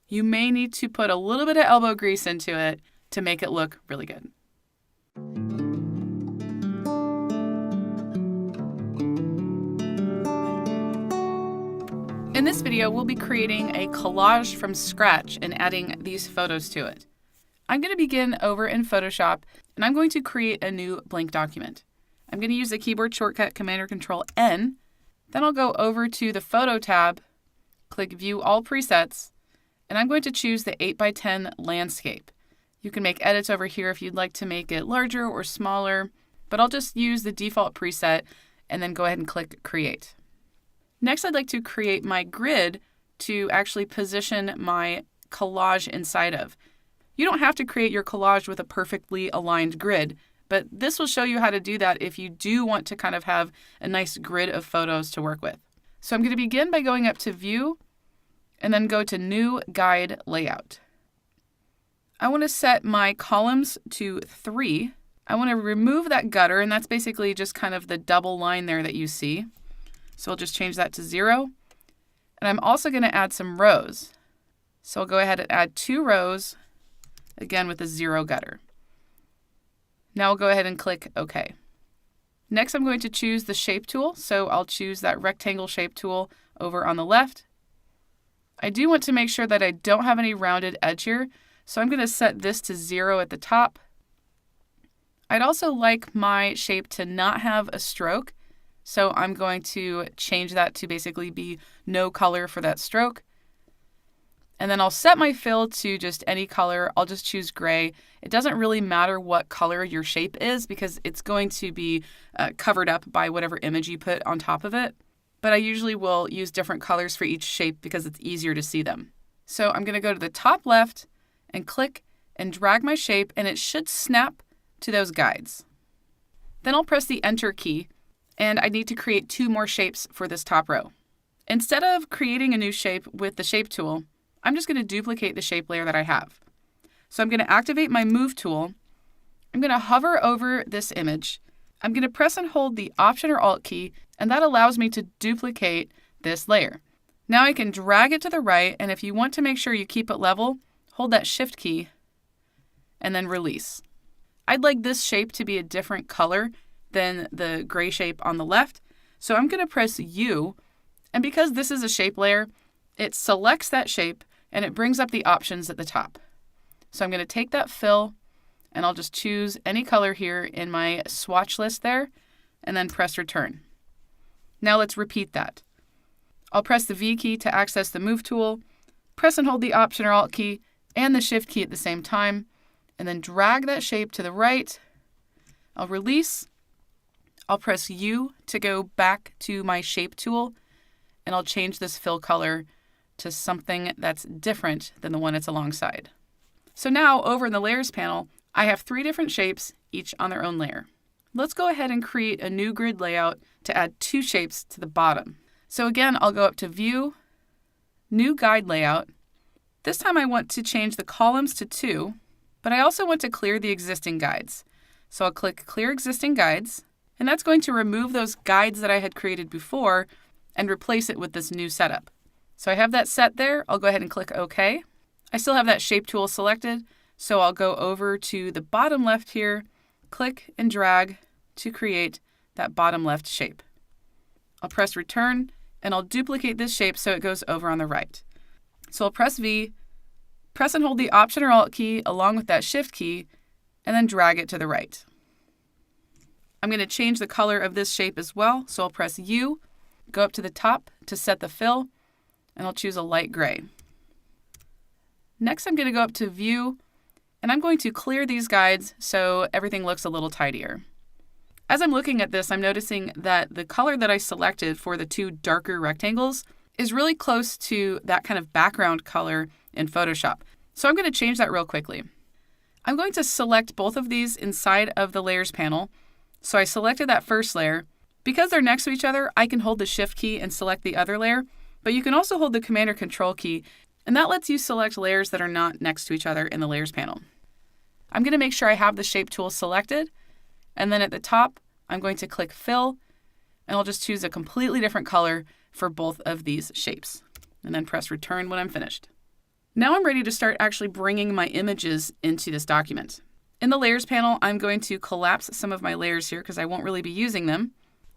S1: you may need to put a little bit of elbow grease into it to make it look really good. In this video, we'll be creating a collage from scratch and adding these photos to it. I'm going to begin over in Photoshop, and I'm going to create a new blank document. I'm going to use the keyboard shortcut Command-Control-N. Then I'll go over to the Photo tab, click View All Presets, and I'm going to choose the 8x10 landscape. You can make edits over here if you'd like to make it larger or smaller, but I'll just use the default preset and then go ahead and click Create. Next, I'd like to create my grid to actually position my collage inside of. You don't have to create your collage with a perfectly aligned grid, but this will show you how to do that if you do want to kind of have a nice grid of photos to work with. So I'm going to begin by going up to View and then go to New Guide Layout. I want to set my columns to 3. I want to remove that gutter, and that's basically just kind of the double line there that you see. So I'll just change that to 0. And I'm also going to add some rows. So I'll go ahead and add 2 rows, again with a 0 gutter. Now I'll go ahead and click OK. Next, I'm going to choose the Shape tool. So I'll choose that rectangle shape tool over on the left. I do want to make sure that I don't have any rounded edge here. So I'm going to set this to 0 at the top. I'd also like my shape to not have a stroke. So I'm going to change that to basically be no color for that stroke. And then I'll set my fill to just any color. I'll just choose gray. It doesn't really matter what color your shape is because it's going to be covered up by whatever image you put on top of it. But I usually will use different colors for each shape because it's easier to see them. So I'm going to go to the top left and click and drag my shape, and it should snap to those guides. Then I'll press the Enter key, and I need to create 2 more shapes for this top row. Instead of creating a new shape with the Shape tool, I'm just going to duplicate the shape layer that I have. So I'm going to activate my Move tool. I'm going to hover over this image. I'm going to press and hold the Option or Alt key, and that allows me to duplicate this layer. Now I can drag it to the right, and if you want to make sure you keep it level, hold that Shift key, and then release. I'd like this shape to be a different color than the gray shape on the left, so I'm going to press U, and because this is a shape layer, it selects that shape, and it brings up the options at the top. So I'm going to take that fill, and I'll just choose any color here in my swatch list there, and then press Return. Now let's repeat that. I'll press the V key to access the Move tool, press and hold the Option or Alt key and the Shift key at the same time, and then drag that shape to the right. I'll release. I'll press U to go back to my Shape tool, and I'll change this fill color to something that's different than the one it's alongside. So now over in the Layers panel, I have 3 different shapes, each on their own layer. Let's go ahead and create a new grid layout to add 2 shapes to the bottom. So again, I'll go up to View, New Guide Layout. This time I want to change the columns to 2, but I also want to clear the existing guides. So I'll click Clear Existing Guides, and that's going to remove those guides that I had created before and replace it with this new setup. So I have that set there. I'll go ahead and click OK. I still have that Shape tool selected, so I'll go over to the bottom left here, click and drag to create that bottom left shape. I'll press Return, and I'll duplicate this shape so it goes over on the right. So I'll press V, press and hold the Option or Alt key along with that Shift key, and then drag it to the right. I'm going to change the color of this shape as well, so I'll press U, go up to the top to set the fill, and I'll choose a light gray. Next, I'm going to go up to View, and I'm going to clear these guides so everything looks a little tidier. As I'm looking at this, I'm noticing that the color that I selected for the 2 darker rectangles is really close to that kind of background color in Photoshop. So I'm going to change that real quickly. I'm going to select both of these inside of the Layers panel. So I selected that first layer. Because they're next to each other, I can hold the Shift key and select the other layer, but you can also hold the Command or Control key, and that lets you select layers that are not next to each other in the Layers panel. I'm going to make sure I have the Shape tool selected, and then at the top, I'm going to click Fill, and I'll just choose a completely different color for both of these shapes, and then press Return when I'm finished. Now I'm ready to start actually bringing my images into this document. In the Layers panel, I'm going to collapse some of my layers here because I won't really be using them.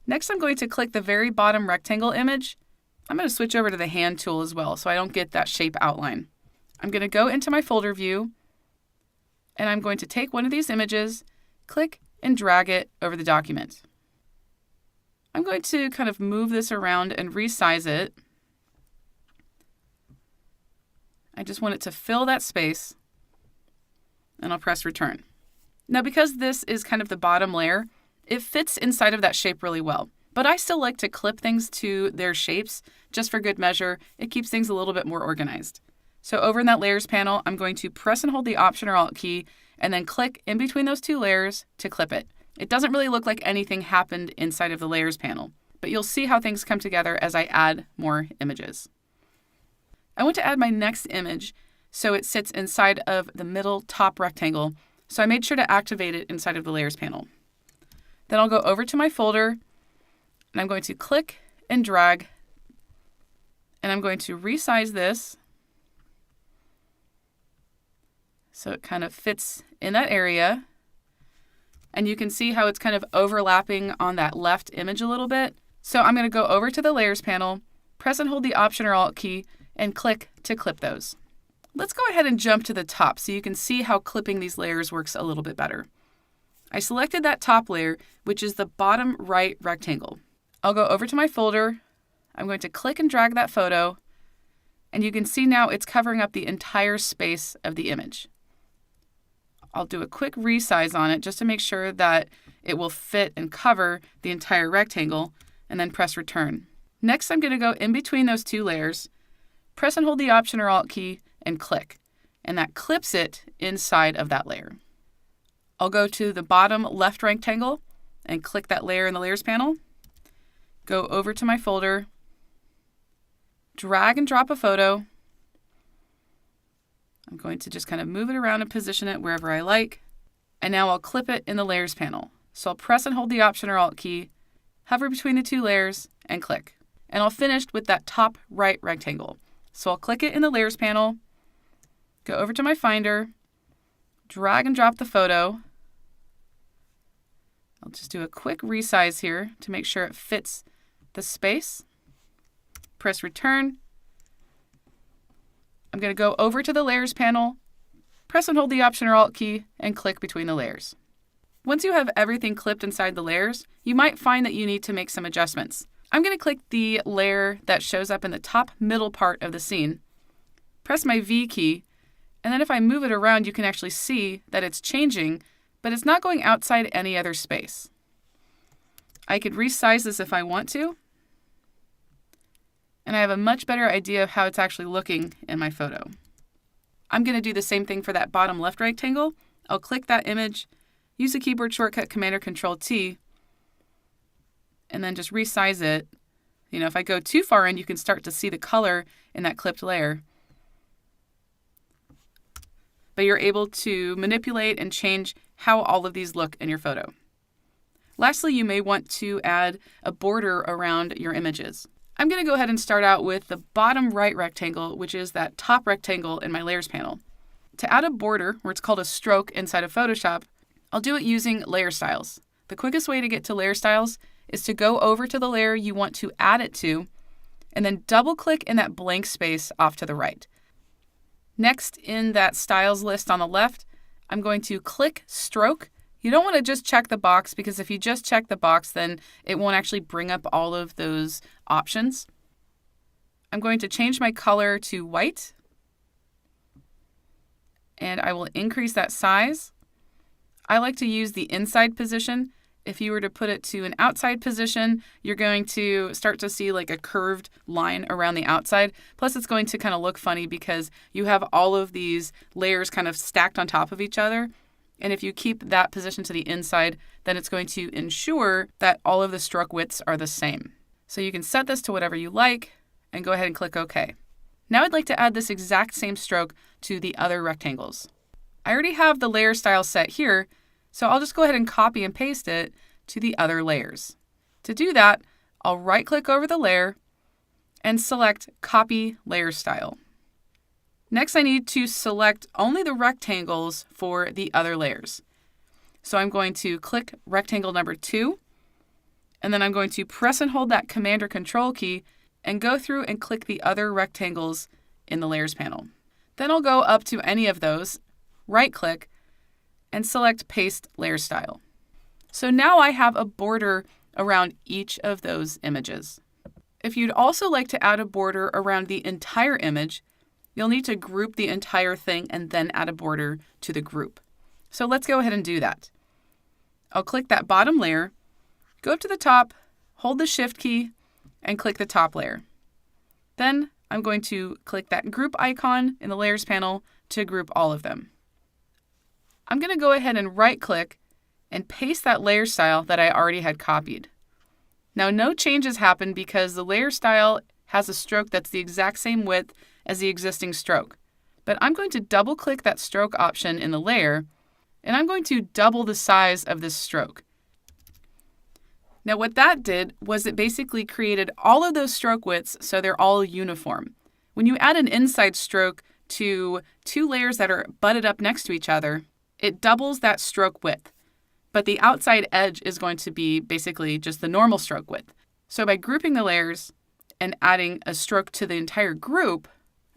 S1: Next, I'm going to click the very bottom rectangle image. I'm going to switch over to the Hand tool as well so I don't get that shape outline. I'm going to go into my folder view, and I'm going to take one of these images, click and drag it over the document. I'm going to kind of move this around and resize it. I just want it to fill that space, and I'll press Return. Now, because this is kind of the bottom layer, it fits inside of that shape really well. but I still like to clip things to their shapes just for good measure. It keeps things a little bit more organized. So over in that layers panel, I'm going to press and hold the Option or Alt key and then click in between those two layers to clip it. It doesn't really look like anything happened inside of the layers panel, but you'll see how things come together as I add more images. I want to add my next image so it sits inside of the middle top rectangle, so I made sure to activate it inside of the layers panel. Then I'll go over to my folder, and I'm going to click and drag, and I'm going to resize this so it kind of fits in that area. And you can see how it's kind of overlapping on that left image a little bit. So I'm going to go over to the layers panel, press and hold the Option or Alt key, and click to clip those. Let's go ahead and jump to the top so you can see how clipping these layers works a little bit better. I selected that top layer, which is the bottom right rectangle. I'll go over to my folder. I'm going to click and drag that photo, and you can see now it's covering up the entire space of the image. I'll do a quick resize on it just to make sure that it will fit and cover the entire rectangle, and then press return. Next, I'm going to go in between those two layers, press and hold the Option or Alt key, and click. And that clips it inside of that layer. I'll go to the bottom left rectangle and click that layer in the layers panel. Go over to my folder, drag and drop a photo. I'm going to just kind of move it around and position it wherever I like. And now I'll clip it in the layers panel. So I'll press and hold the Option or Alt key, hover between the two layers, and click. And I'll finish with that top right rectangle. So I'll click it in the layers panel, go over to my Finder, drag and drop the photo. I'll just do a quick resize here to make sure it fits the space. Press return. I'm going to go over to the layers panel, press and hold the Option or Alt key, and click between the layers. Once you have everything clipped inside the layers, you might find that you need to make some adjustments. I'm going to click the layer that shows up in the top middle part of the scene, press my V key, and then if I move it around, you can actually see that it's changing, but it's not going outside any other space. I could resize this if I want to, and I have a much better idea of how it's actually looking in my photo. I'm going to do the same thing for that bottom left rectangle. I'll click that image, use the keyboard shortcut Command or Control T, and then just resize it. If I go too far in, you can start to see the color in that clipped layer. But you're able to manipulate and change how all of these look in your photo. Lastly, you may want to add a border around your images. I'm going to go ahead and start out with the bottom right rectangle, which is that top rectangle in my layers panel. To add a border, or it's called a stroke inside of Photoshop, I'll do it using layer styles. The quickest way to get to layer styles is to go over to the layer you want to add it to, and then double click in that blank space off to the right. Next, in that styles list on the left, I'm going to click stroke. You don't want to just check the box, because if you just check the box, then it won't actually bring up all of those options. I'm going to change my color to white, and I will increase that size. I like to use the inside position. If you were to put it to an outside position, you're going to start to see like a curved line around the outside. Plus, it's going to kind of look funny because you have all of these layers kind of stacked on top of each other. And if you keep that position to the inside, then it's going to ensure that all of the stroke widths are the same. So you can set this to whatever you like and go ahead and click OK. Now I'd like to add this exact same stroke to the other rectangles. I already have the layer style set here, so I'll just go ahead and copy and paste it to the other layers. To do that, I'll right-click over the layer and select Copy Layer Style. Next, I need to select only the rectangles for the other layers. So I'm going to click rectangle number 2, and then I'm going to press and hold that Command or Control key and go through and click the other rectangles in the layers panel. Then I'll go up to any of those, right-click, and select Paste Layer Style. So now I have a border around each of those images. If you'd also like to add a border around the entire image, you'll need to group the entire thing and then add a border to the group. So let's go ahead and do that. I'll click that bottom layer, go up to the top, hold the Shift key and click the top layer. Then I'm going to click that group icon in the Layers panel to group all of them. I'm going to go ahead and right-click and paste that layer style that I already had copied. Now, no changes happen because the layer style has a stroke that's the exact same width as the existing stroke. But I'm going to double-click that stroke option in the layer, and I'm going to double the size of this stroke. Now, what that did was it basically created all of those stroke widths so they're all uniform. When you add an inside stroke to two layers that are butted up next to each other, it doubles that stroke width. But the outside edge is going to be basically just the normal stroke width. So by grouping the layers and adding a stroke to the entire group,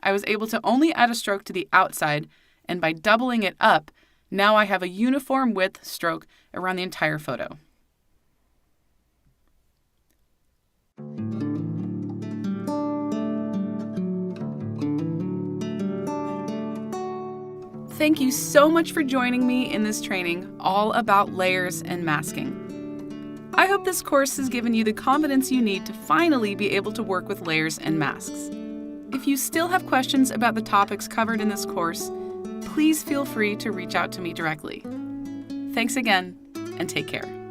S1: I was able to only add a stroke to the outside, and by doubling it up, now I have a uniform width stroke around the entire photo. Thank you so much for joining me in this training all about layers and masking. I hope this course has given you the confidence you need to finally be able to work with layers and masks. If you still have questions about the topics covered in this course, please feel free to reach out to me directly. Thanks again, and take care.